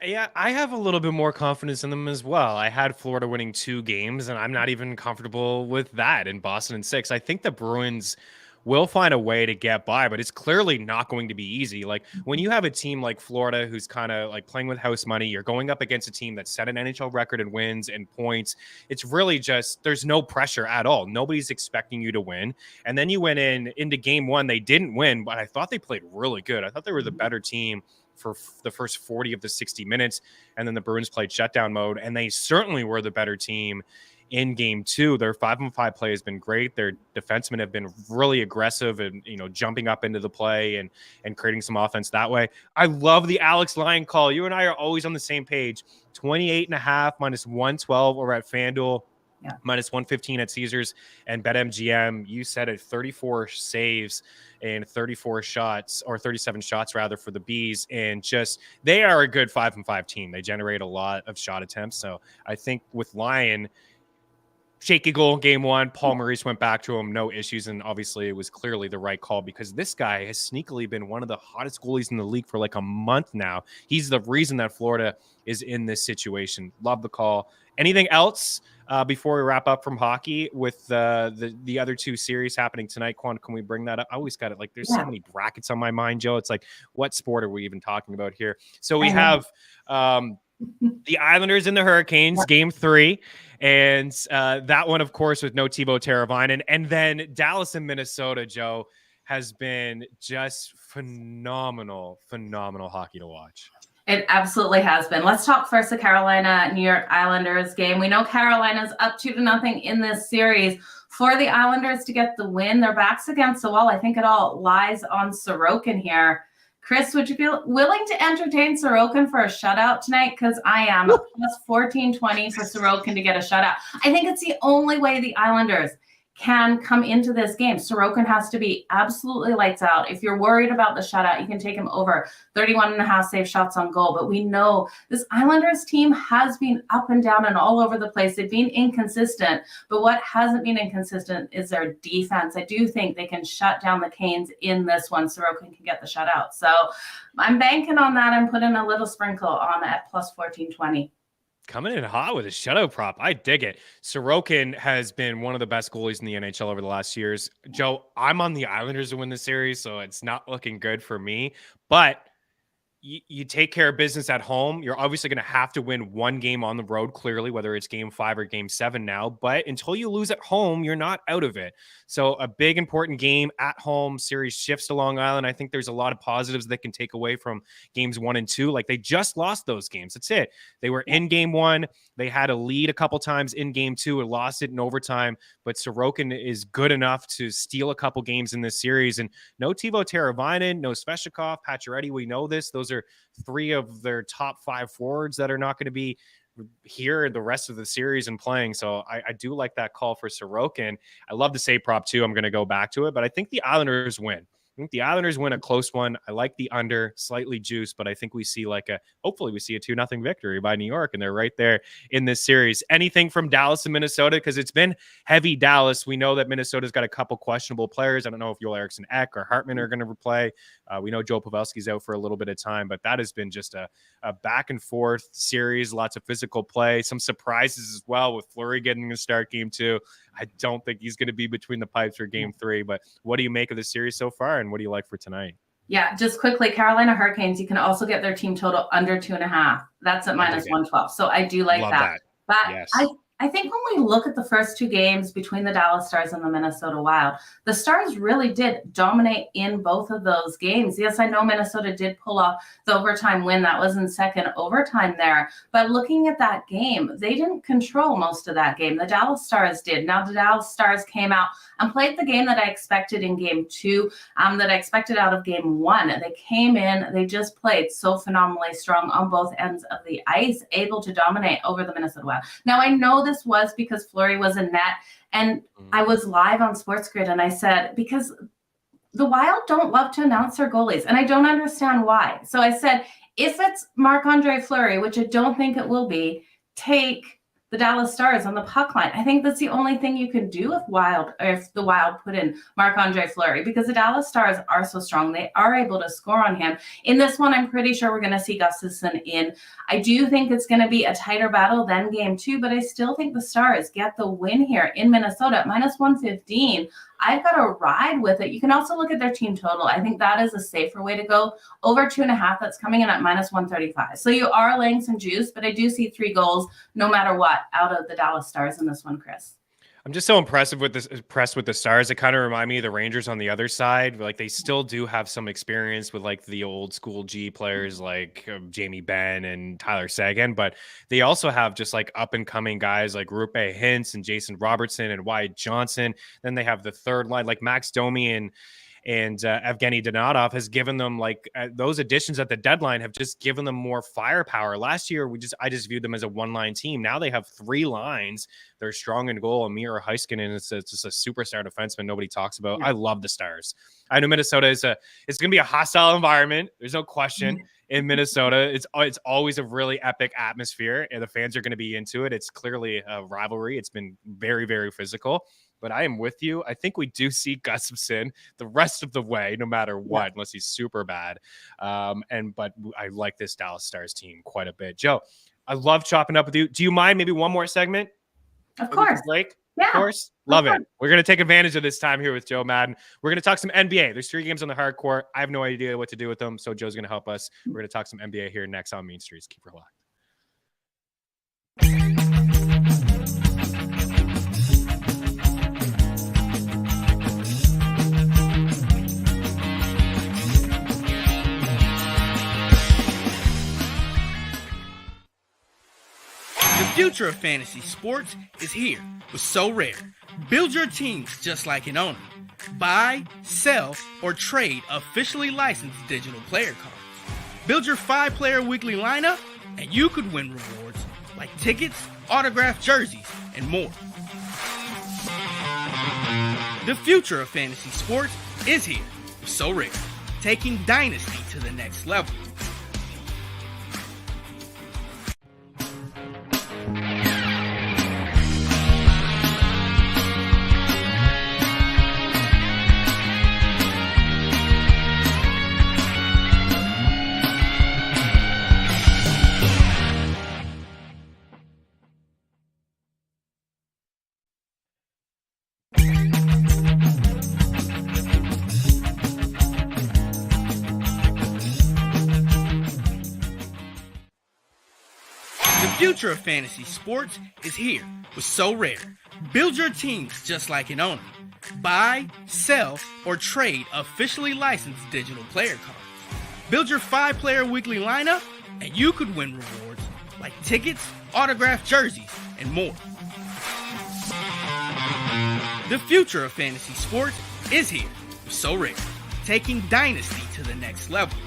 S1: Yeah, I have a little bit more confidence in them as well. I had Florida winning 2 games, and I'm not even comfortable with that in Boston in 6. I think the Bruins will find a way to get by, but it's clearly not going to be easy. Like when you have a team like Florida who's kind of like playing with house money, you're going up against a team that set an NHL record in wins and points. It's really just, there's no pressure at all. Nobody's expecting you to win. And then you went into game 1. They didn't win, but I thought they played really good. I thought they were the better team for the first 40 of the 60 minutes. And then the Bruins played shutdown mode, and they certainly were the better team in game 2. Their 5-on-5 play has been great. Their defensemen have been really aggressive and, jumping up into the play and creating some offense that way. I love the Alex Lyon call. You and I are always on the same page. 28.5 minus 112 over at FanDuel. Yeah. Minus 115 at Caesars and BetMGM. You said it, 34 saves and 34 shots, or 37 shots rather, for the Bees. And just, they are a good 5-on-5 team. They generate a lot of shot attempts. So I think with Lyon, shaky goal in game 1, Paul Maurice went back to him, no issues. And obviously it was clearly the right call, because this guy has sneakily been one of the hottest goalies in the league for like a month now. He's the reason that Florida is in this situation. Love the call. Anything else before we wrap up from hockey with the other 2 series happening tonight? Quan, can we bring that up? I always got it. Like, there's so many brackets on my mind, Joe. It's like, what sport are we even talking about here? So we have the Islanders and the Hurricanes, game 3. And that one, of course, with no Teuvo Teravainen. And then Dallas and Minnesota, Joe. has been just phenomenal hockey to watch.
S4: It absolutely has been. Let's talk first the Carolina New York Islanders game. We know Carolina's up 2-0 in this series. For the Islanders to get the win, their backs against the wall. I think it all lies on Sorokin here. Chris, would you be willing to entertain Sorokin for a shutout tonight? Because I am. Plus 1420 for Sorokin to get a shutout. I think it's the only way the Islanders can come into this game. Sorokin has to be absolutely lights out. If you're worried about the shutout, you can take him over 31.5 save shots on goal. But we know this Islanders team has been up and down and all over the place. They've been inconsistent, but what hasn't been inconsistent is their defense. I do think they can shut down the Canes in this one. Sorokin can get the shutout. So I'm banking on that. I'm putting a little sprinkle on at plus 1420.
S1: Coming in hot with a shutout prop. I dig it. Sorokin has been one of the best goalies in the NHL over the last years. Joe, I'm on the Islanders to win the series, so it's not looking good for me. But you take care of business at home. You're obviously going to have to win one game on the road, clearly, whether it's game 5 or game 7 now. But until you lose at home, you're not out of it. So a big, important game at home. Series shifts to Long Island. I think there's a lot of positives that can take away from games 1 and 2. Like, they just lost those games. That's it. They were in game 1. They had a lead a couple times in game 2 and lost it in overtime. But Sorokin is good enough to steal a couple games in this series. And no Teuvo Teravainen, no Svechnikov, Pacioretty. We know this. Those are 3 of their top 5 forwards that are not going to be here the rest of the series and playing. So I do like that call for Sorokin. I love the save prop too. I'm going to go back to it, but I think the Islanders win. I think the Islanders win a close one. I like the under, slightly juiced, but I think we see hopefully we see a 2-0 victory by New York, and they're right there in this series. Anything from Dallas and Minnesota? Because it's been heavy Dallas. We know that Minnesota's got a couple questionable players. I don't know if Joel Eriksson Ek or Hartman are going to play. We know Joe Pavelski's out for a little bit of time, but that has been just a back and forth series, lots of physical play, some surprises as well with Fleury getting to start game 2. I don't think he's going to be between the pipes for game 3, but what do you make of the series so far, and what do you like for tonight?
S4: Yeah, just quickly, Carolina Hurricanes, you can also get their team total under 2.5. That's at minus 112. So I do like that. But yes. I think when we look at the first 2 games between the Dallas Stars and the Minnesota Wild, the Stars really did dominate in both of those games. Yes, I know Minnesota did pull off the overtime win. That was in second overtime there. But looking at that game, they didn't control most of that game. The Dallas Stars did. Now, the Dallas Stars came out and played the game that I expected in game 2, that I expected out of game 1. They came in, they just played so phenomenally strong on both ends of the ice, able to dominate over the Minnesota Wild. Now, I know this was because Fleury was in net, and I was live on Sports Grid, and I said, because the Wild don't love to announce their goalies, and I don't understand why. So I said, if it's Marc-Andre Fleury, which I don't think it will be, take the Dallas Stars on the puck line. I think that's the only thing you can do if the Wild put in Marc-Andre Fleury, because the Dallas Stars are so strong. They are able to score on him. In this one, I'm pretty sure we're going to see Gustafsson in. I do think it's going to be a tighter battle than game 2, but I still think the Stars get the win here in Minnesota at minus 115. I've got to ride with it. You can also look at their team total. I think that is a safer way to go. Over 2.5, that's coming in at minus 135. So you are laying some juice, but I do see 3 goals no matter what out of the Dallas Stars in this one, Chris.
S1: I'm just so impressed with the Stars. It kind of remind me of the Rangers on the other side. Like, they still do have some experience with like the old school G players like Jamie Benn and Tyler Seguin, but they also have just like up and coming guys like Rupe Hintz and Jason Robertson and Wyatt Johnson. Then they have the third line like Max Domi and Evgeny Donatov has given them those additions at the deadline have just given them more firepower. Last year, I just viewed them as a 1-line team. Now they have 3 lines. They're strong in goal. Amir Heiskanen is just a superstar defenseman nobody talks about. I love the Stars. I know Minnesota it's going to be a hostile environment. There's no question. In Minnesota, it's always a really epic atmosphere, and the fans are going to be into it. It's clearly a rivalry. It's been very, very physical. But I am with you. I think we do see Gustafsson the rest of the way, no matter what, unless he's super bad. But I like this Dallas Stars team quite a bit. Joe, I love chopping up with you. Do you mind maybe one more segment?
S4: Of course.
S1: Blake?
S4: Yeah.
S1: Of course. Love it. We're going to take advantage of this time here with Jo Madden. We're going to talk some NBA. There's 3 games on the hard court. I have no idea what to do with them, so Joe's going to help us. We're going to talk some NBA here next on Mean Streets. Keep her locked.
S3: future of fantasy sports is here with So Rare. Build your teams just like an owner. Buy, sell, or trade officially licensed digital player cards. Build your 5-player weekly lineup, and you could win rewards like tickets, autographed jerseys, and more. The future of fantasy sports is here with So Rare, taking Dynasty to the next level. The future of fantasy sports is here with So Rare. Build your teams just like an owner. Buy, sell, or trade officially licensed digital player cards. Build your 5-player weekly lineup, and you could win rewards like tickets, autographed jerseys, and more. The future of fantasy sports is here with So Rare, taking Dynasty to the next level.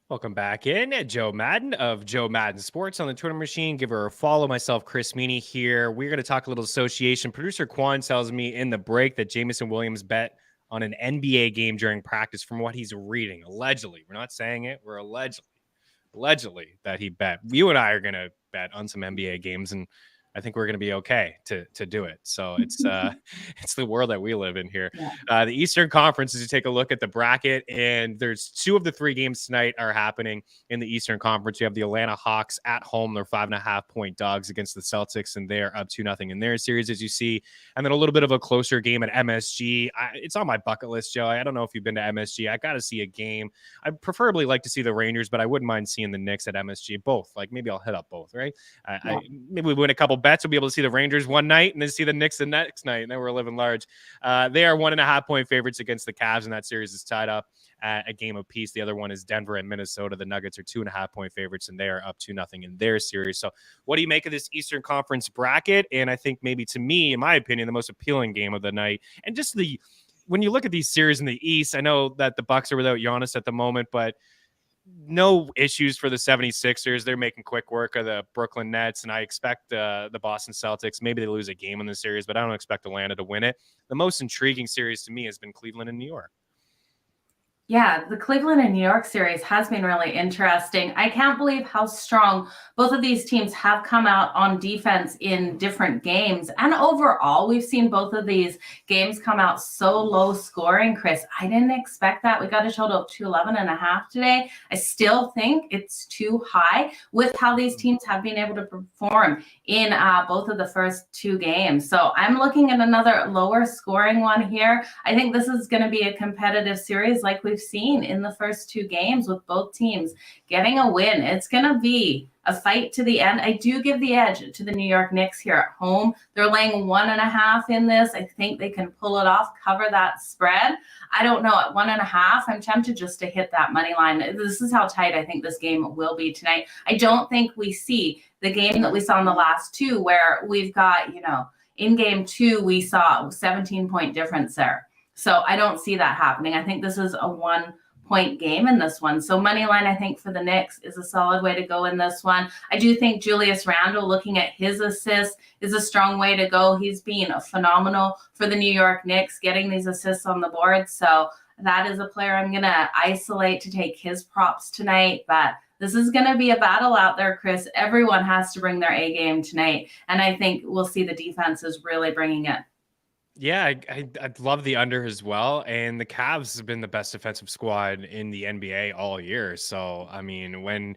S1: Welcome back in. Jo Madden of Jo Madden Sports on the Twitter machine. Give her a follow. Myself, Chris Meaney here. We're going to talk a little association. Producer Quan tells me in the break that Jameson Williams bet on an NBA game during practice from what he's reading. Allegedly. We're not saying it. We're allegedly that he bet. You and I are going to bet on some NBA games, and I think we're going to be okay to do it. So it's it's the world that we live in here. Yeah. The Eastern Conference, as you take a look at the bracket, and there's 2 of the 3 games tonight are happening in the Eastern Conference. You have the Atlanta Hawks at home. They're 5.5-point dogs against the Celtics, and they're up 2-0 in their series, as you see. And then a little bit of a closer game at MSG. It's on my bucket list, Joe. I don't know if you've been to MSG. I got to see a game. I'd preferably like to see the Rangers, but I wouldn't mind seeing the Knicks at MSG. Both. Like, maybe I'll hit up both, right? Yeah. Maybe we win a couple bets. We'll be able to see the Rangers one night and then see the Knicks the next night, and then we're living large. They are 1.5-point favorites against the Cavs, and that series is tied up at a game apiece. The other one is Denver and Minnesota. The Nuggets are 2.5-point favorites, and they are up 2-0 in their series. So what do you make of this Eastern Conference bracket? And I think maybe, to me, in my opinion, the most appealing game of the night. And just when you look at these series in the East, I know that the Bucks are without Giannis at the moment, but no issues for the 76ers. They're making quick work of the Brooklyn Nets, and I expect the Boston Celtics, maybe they lose a game in the series, but I don't expect Atlanta to win it. The most intriguing series to me has been Cleveland and New York.
S4: Yeah, the Cleveland and New York series has been really interesting. I can't believe how strong both of these teams have come out on defense in different games. And overall, we've seen both of these games come out so low scoring, Chris. I didn't expect that. We got a total of 211.5 today. I still think it's too high with how these teams have been able to perform in both of the first 2 games. So I'm looking at another lower scoring one here. I think this is going to be a competitive series like we've seen in the first 2 games with both teams getting a win. It's going to be a fight to the end. I do give the edge to the New York Knicks here at home. They're laying 1.5 in this. I think they can pull it off, cover that spread. I don't know. At 1.5, I'm tempted just to hit that money line. This is how tight I think this game will be tonight. I don't think we see the game that we saw in the last 2 where we've got, in game 2, we saw a 17-point difference there. So I don't see that happening. I think this is a 1-point game in this one. So money line, I think, for the Knicks is a solid way to go in this one. I do think Julius Randle, looking at his assists, is a strong way to go. He's been phenomenal for the New York Knicks, getting these assists on the board. So that is a player I'm going to isolate to take his props tonight. But this is going to be a battle out there, Chris. Everyone has to bring their A game tonight. And I think we'll see the defenses really bringing it.
S1: Yeah, I'd love the under as well. And the Cavs have been the best defensive squad in the NBA all year. So, I mean, when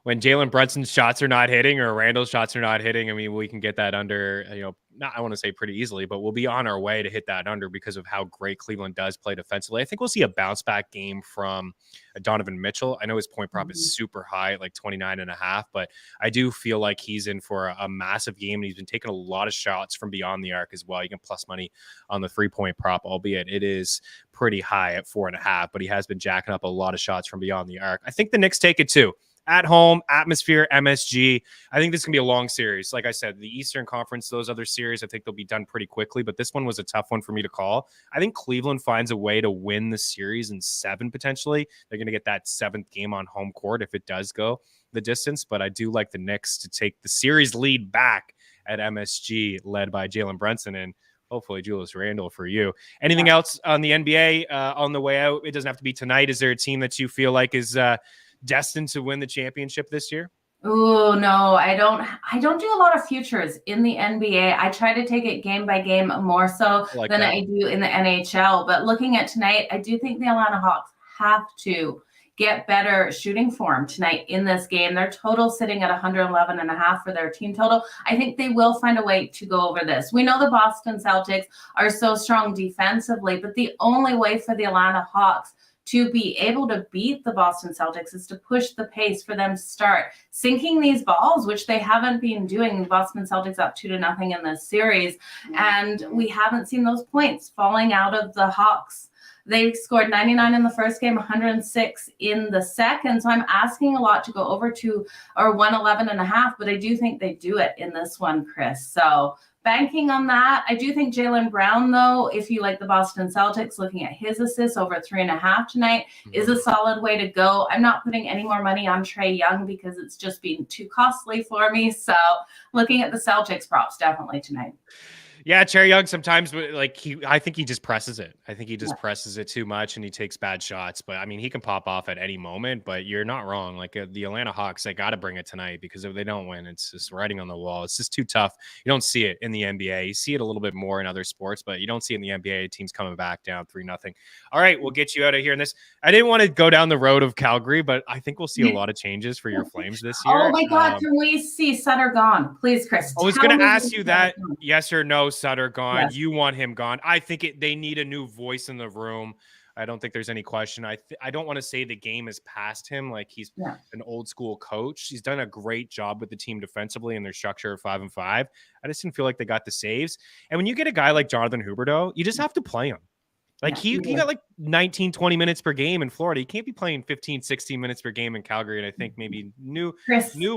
S1: when Jalen Brunson's shots are not hitting or Randall's shots are not hitting, I mean, we can get that under, I want to say pretty easily, but we'll be on our way to hit that under because of how great Cleveland does play defensively. I think we'll see a bounce back game from Donovan Mitchell. I know his point prop is super high at like 29.5, but I do feel like he's in for a massive game, and he's been taking a lot of shots from beyond the arc as well. You can plus money on the 3-point prop, albeit it is pretty high at 4.5, but he has been jacking up a lot of shots from beyond the arc. I think the Knicks take it too. At home, atmosphere, MSG. I think this can be a long series. Like I said, the Eastern Conference, those other series, I think they'll be done pretty quickly, but this one was a tough one for me to call. I think Cleveland finds a way to win the series in 7 potentially. They're going to get that 7th game on home court if it does go the distance, but I do like the Knicks to take the series lead back at MSG, led by Jalen Brunson and hopefully Julius Randle for you. Anything else on the NBA on the way out? It doesn't have to be tonight. Is there a team that you feel like is destined to win the championship this year?
S4: Oh no, I don't do a lot of futures in the NBA. I try to take it game by game more so than I do in the NHL. But looking at tonight, I do think the Atlanta Hawks have to get better shooting form tonight in this game. Their total sitting at 111.5 for their team total. I think they will find a way to go over this. We know the Boston Celtics are so strong defensively, but the only way for the Atlanta Hawks to be able to beat the Boston Celtics is to push the pace for them to start sinking these balls, which they haven't been doing. The Boston Celtics up 2-0 in this series, and we haven't seen those points falling out of the Hawks. They scored 99 in the first game, 106 in the second. So I'm asking a lot to go over to or 111.5, but I do think they do it in this one, Chris. So banking on that. I do think Jaylen Brown, though, if you like the Boston Celtics, looking at his assists over 3.5 tonight is a solid way to go. I'm not putting any more money on Trae Young because it's just been too costly for me. So looking at the Celtics props definitely tonight.
S1: Yeah, Trae Young sometimes, I think he just presses it. I think he just presses it too much and he takes bad shots. But I mean, he can pop off at any moment. But you're not wrong. Like the Atlanta Hawks, they got to bring it tonight because if they don't win, it's just writing on the wall. It's just too tough. You don't see it in the NBA. You see it a little bit more in other sports, but you don't see it in the NBA. Teams coming back down 3-0. All right, we'll get you out of here in this. I didn't want to go down the road of Calgary, but I think we'll see a lot of changes for your Flames this year.
S4: Oh my God, can we see Sutter gone? Please, Chris.
S1: I was going to ask you that. Yes or no, Sutter gone.
S4: Yes.
S1: You want him gone. I think they need a new voice in the room. I don't think there's any question. I don't want to say the game is past him. Like he's an old school coach. He's done a great job with the team defensively and their structure of 5-5. I just didn't feel like they got the saves. And when you get a guy like Jonathan Huberdeau, you just have to play him. Like he got like 19, 20 minutes per game in Florida. He can't be playing 15, 16 minutes per game in Calgary. And I think maybe new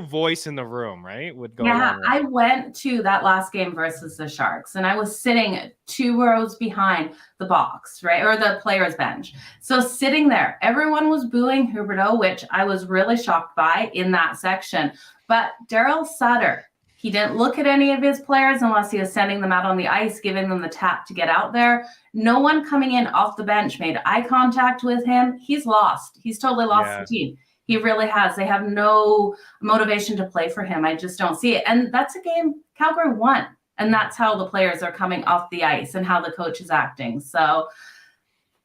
S1: voice in the room, right? Would go.
S4: Yeah, I went to that last game versus the Sharks and I was sitting 2 rows behind the box, right? Or the players bench. So sitting there, everyone was booing Huberdeau, which I was really shocked by in that section. But Daryl Sutter, he didn't look at any of his players unless he was sending them out on the ice, giving them the tap to get out there. No one coming in off the bench made eye contact with him. He's lost. He's totally lost the team. He really has. They have no motivation to play for him. I just don't see it. And that's a game Calgary won. And that's how the players are coming off the ice and how the coach is acting. So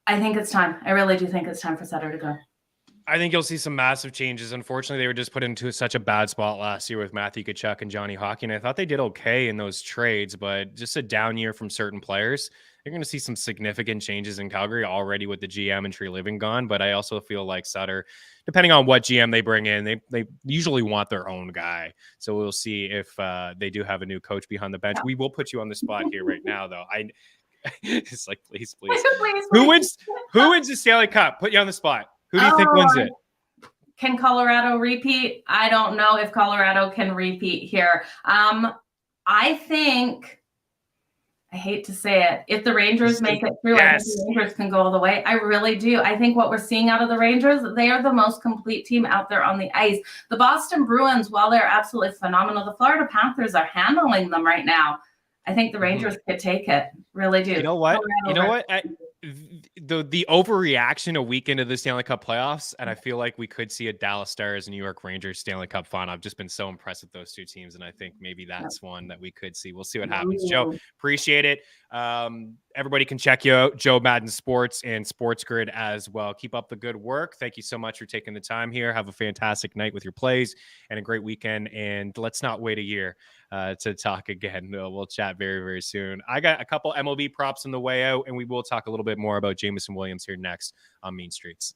S4: I think it's time. I really do think it's time for Sutter to go.
S1: I think you'll see some massive changes. Unfortunately, they were just put into such a bad spot last year with Matthew Tkachuk and Johnny Hockey. And I thought they did okay in those trades, but just a down year from certain players. You're going to see some significant changes in Calgary already with the GM and Tree Living gone. But I also feel like Sutter, depending on what GM they bring in, they usually want their own guy. So we'll see if they do have a new coach behind the bench. We will put you on the spot here right now, though. It's like, please. Who wins the Stanley Cup? Put you on the spot. Who do you think wins it?
S4: Can Colorado repeat? I don't know if Colorado can repeat here. I think, I hate to say it, if the Rangers make it through, I think the Rangers can go all the way. I really do. I think what we're seeing out of the Rangers, they are the most complete team out there on the ice. The Boston Bruins, while they're absolutely phenomenal, the Florida Panthers are handling them right now. I think the Rangers could take it. Really do.
S1: You know what? the overreaction a week into the Stanley Cup playoffs, and I feel like we could see a Dallas Stars New York Rangers Stanley Cup final. I've just been so impressed with those two teams, and I think maybe that's one that we could see. We'll see what happens. Joe, appreciate it. Everybody can check you out, Jo Madden Sports and Sports Grid as well. Keep up the good work. Thank you so much for taking the time here. Have a fantastic night with your plays and a great weekend. And let's not wait a year to talk again. We'll chat very, very soon. I got a couple MLB props on the way out, and we will talk a little bit more about Jameson Williams here next on Mean Streets.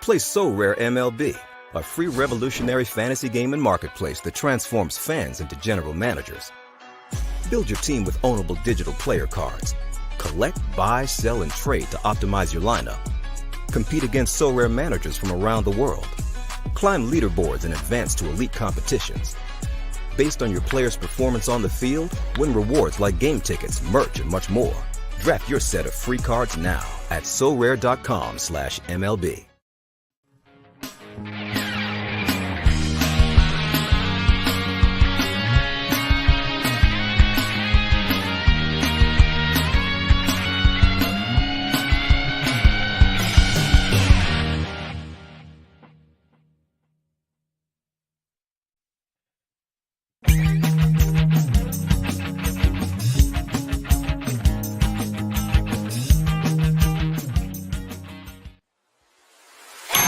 S2: Play So Rare MLB, a free revolutionary fantasy game and marketplace that transforms fans into general managers. Build your team with ownable digital player cards. Collect, buy, sell, and trade to optimize your lineup. Compete against So Rare managers from around the world. Climb leaderboards and advance to elite competitions. Based on your player's performance on the field, win rewards like game tickets, merch, and much more. Draft your set of free cards now at sorare.com/MLB.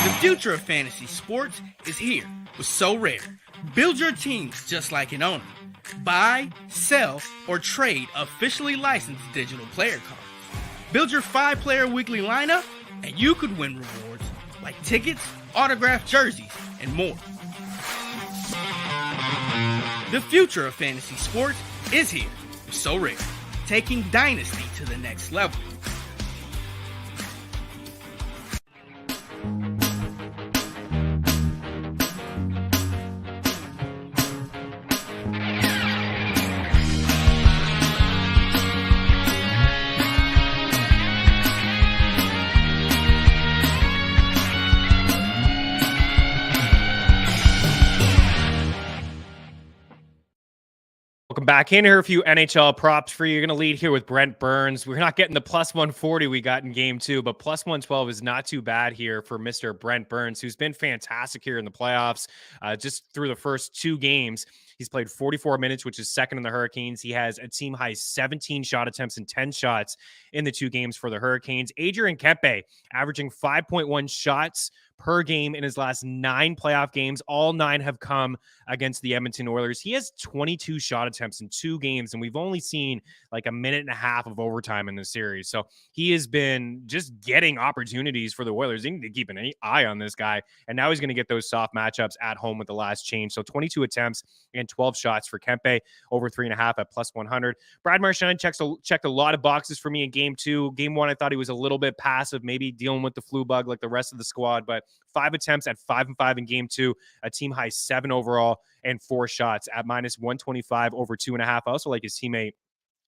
S3: The future of fantasy sports is here with So Rare. Build your teams just like an owner. Buy, sell, or trade officially licensed digital player cards. Build your 5-player weekly lineup, and you could win rewards like tickets, autographed jerseys, and more. The future of fantasy sports is here with So Rare, taking Dynasty to the next level.
S1: Welcome back in here. A few NHL props for you. You're going to lead here with Brent Burns. We're not getting the plus 140 we got in game 2, but plus 112 is not too bad here for Mr. Brent Burns, who's been fantastic here in the playoffs. Just through the first 2 games, he's played 44 minutes, which is second in the Hurricanes. He has a team high 17 shot attempts and 10 shots in the 2 games for the Hurricanes. Adrian Kempe averaging 5.1 shots per game in his last 9 playoff games. All 9 have come against the Edmonton Oilers. He has 22 shot attempts in 2 games, and we've only seen like a minute and a half of overtime in this series. So he has been just getting opportunities for the Oilers. They need to keep an eye on this guy, and now he's going to get those soft matchups at home with the last change. So 22 attempts and 12 shots for Kempe, over 3.5 at plus 100. Brad Marchand checked a lot of boxes for me in game 2. Game 1, I thought he was a little bit passive, maybe dealing with the flu bug like the rest of the squad, but 5 attempts at 5-5 in game 2, a team high 7 overall, and 4 shots at minus 125 over 2.5. I also like his teammate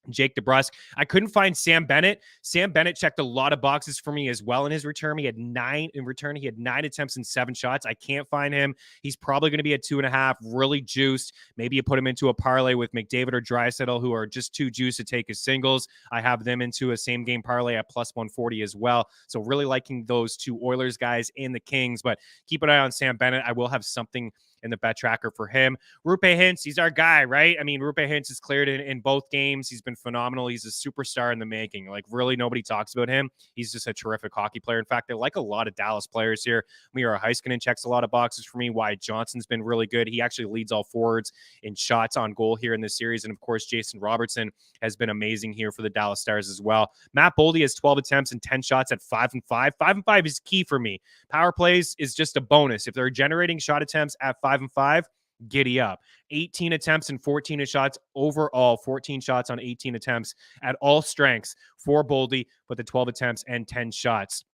S1: Jake DeBrusk. I couldn't find Sam Bennett. Sam Bennett checked a lot of boxes for me as well in his return. He had 9 attempts and 7 shots. I can't find him. He's probably going to be at 2.5, really juiced. Maybe you put him into a parlay with McDavid or Draisaitl, who are just too juiced to take as singles. I have them into a same game parlay at plus 140 as well. So really liking those 2 Oilers guys and the Kings, but keep an eye on Sam Bennett. I will have something in the bet tracker for him. Rupe Hintz, he's our guy, right? I mean, Rupe Hintz is cleared in both games. He's been phenomenal. He's a superstar in the making. Like, really, nobody talks about him. He's just a terrific hockey player. In fact, I like a lot of Dallas players here. Miro Heiskanen checks a lot of boxes for me. Wyatt Johnson's been really good. He actually leads all forwards in shots on goal here in this series. And, of course, Jason Robertson has been amazing here for the Dallas Stars as well. Matt Boldy has 12 attempts and 10 shots at 5-5. 5-5 is key for me. Power plays is just a bonus. If they're generating shot attempts at 5-5, giddy up. 18 attempts and 14 shots overall, 14 shots on 18 attempts at all strengths for Boldy, with the 12 attempts and 10 shots.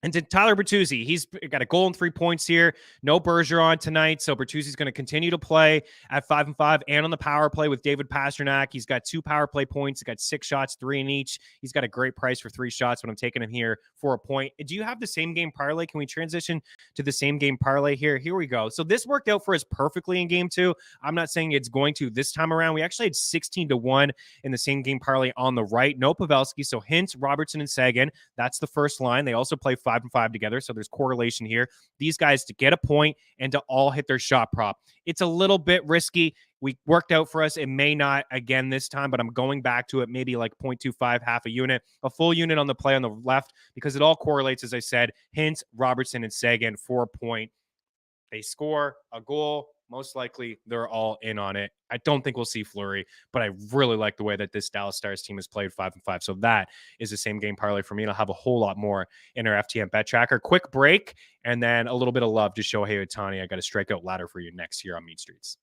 S1: And then Tyler Bertuzzi, he's got a goal and 3 points here. No Bergeron tonight, so Bertuzzi's going to continue to play at 5-5 and on the power play with David Pastrnak. He's got 2 power play points. He's got 6 shots, 3 in each. He's got a great price for 3 shots, but I'm taking him here for a point. Do you have the same game parlay? Can we transition to the same game parlay here? Here we go. So this worked out for us perfectly in game 2. I'm not saying it's going to this time around. We actually had 16-1 in the same game parlay on the right. No Pavelski, so Hintz, Robertson, and Sagan. That's the first line. They also play 5-5 together, so there's correlation here. These guys to get a point and to all hit their shot prop. It's a little bit risky. We worked out for us. It may not again this time, but I'm going back to it, maybe like 0.25, half a unit, a full unit on the play on the left, because it all correlates, as I said. Hintz, Robertson, and Sagan for a point. They score a goal. Most likely, they're all in on it. I don't think we'll see Fleury, but I really like the way that this Dallas Stars team has played 5-5. So that is the same game parlay for me, and I'll have a whole lot more in our FTN bet tracker. Quick break, and then a little bit of love to Shohei Ohtani. I got a strikeout ladder for you next year on Mean Streets.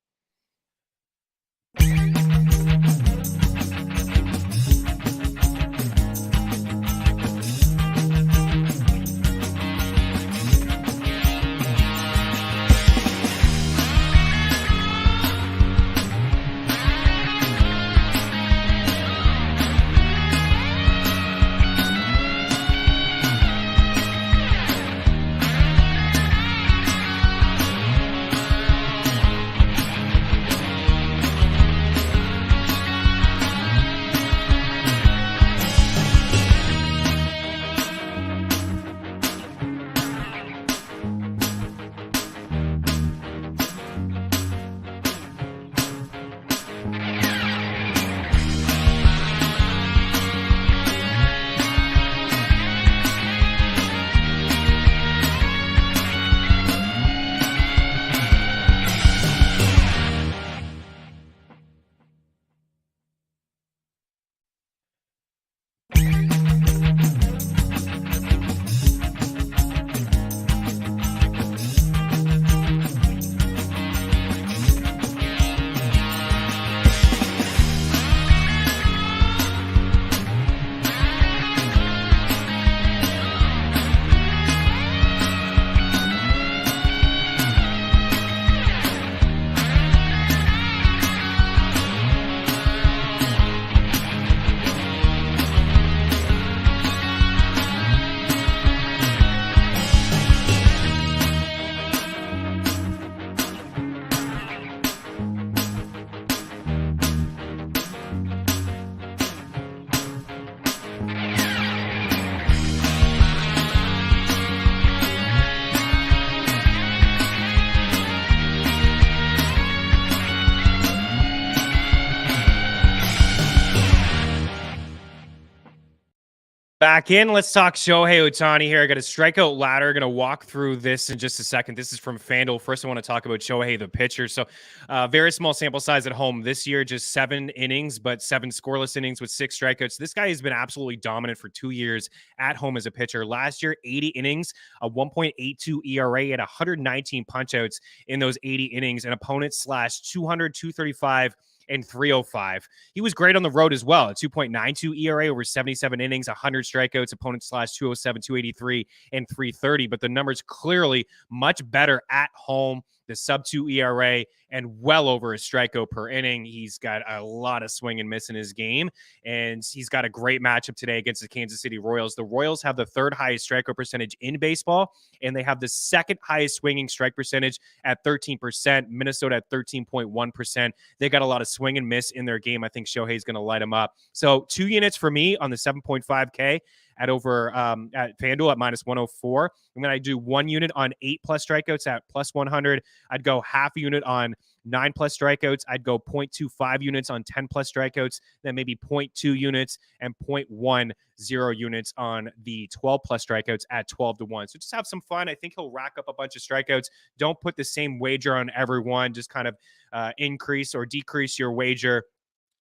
S1: Back in. Let's talk Shohei Ohtani here. I got a strikeout ladder. Going to walk through this in just a second. This is from FanDuel. First, I want to talk about Shohei, the pitcher. So, very small sample size at home this year, just 7 innings, but 7 scoreless innings with 6 strikeouts. This guy has been absolutely dominant for 2 years at home as a pitcher. Last year, 80 innings, a 1.82 ERA, at 119 punchouts in those 80 innings, and opponents slashed 200, 235, and 305. He was great on the road as well. A 2.92 ERA over 77 innings, 100 strikeouts, opponent slash 207, 283, and 330. But the numbers clearly much better at home. The sub-2 ERA and well over a strikeout per inning. He's got a lot of swing and miss in his game, and he's got a great matchup today against the Kansas City Royals. The Royals have the 3rd highest strikeout percentage in baseball, and they have the 2nd highest swinging strike percentage at 13%. Minnesota at 13.1%. They got a lot of swing and miss in their game. I think Shohei's going to light them up. So 2 units for me on the 7.5K at over at FanDuel at -104. And then I do 1 unit on 8+ strikeouts at +100. I'd go half a unit on 9+ strikeouts. I'd go 0.25 units on 10+ strikeouts, then maybe 0.2 units and 0.10 units on the 12+ strikeouts at 12-1. So just have some fun. I think he'll rack up a bunch of strikeouts. Don't put the same wager on everyone. Just kind of increase or decrease your wager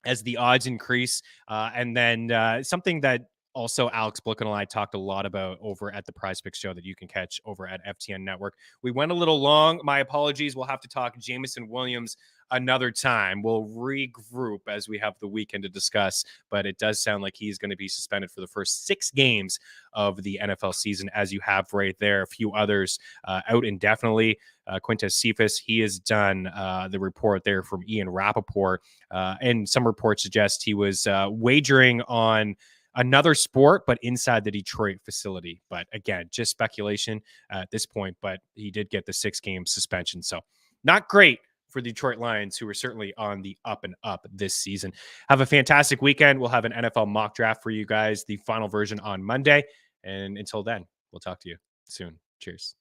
S1: as the odds increase. And then something that also Alex Blicken and I talked a lot about over at the PrizePicks show that you can catch over at FTN Network. We went a little long. My apologies. We'll have to talk Jameson Williams another time. We'll regroup as we have the weekend to discuss, but it does sound like he's going to be suspended for the first 6 games of the NFL season, as you have right there. A few others out indefinitely. Quintez Cephas, he has done the report there from Ian Rappaport, and some reports suggest he was wagering on another sport, but inside the Detroit facility. But again, just speculation at this point, but he did get the 6-game suspension. So not great for the Detroit Lions, who are certainly on the up and up this season. Have a fantastic weekend. We'll have an NFL mock draft for you guys, the final version on Monday. And until then, we'll talk to you soon. Cheers.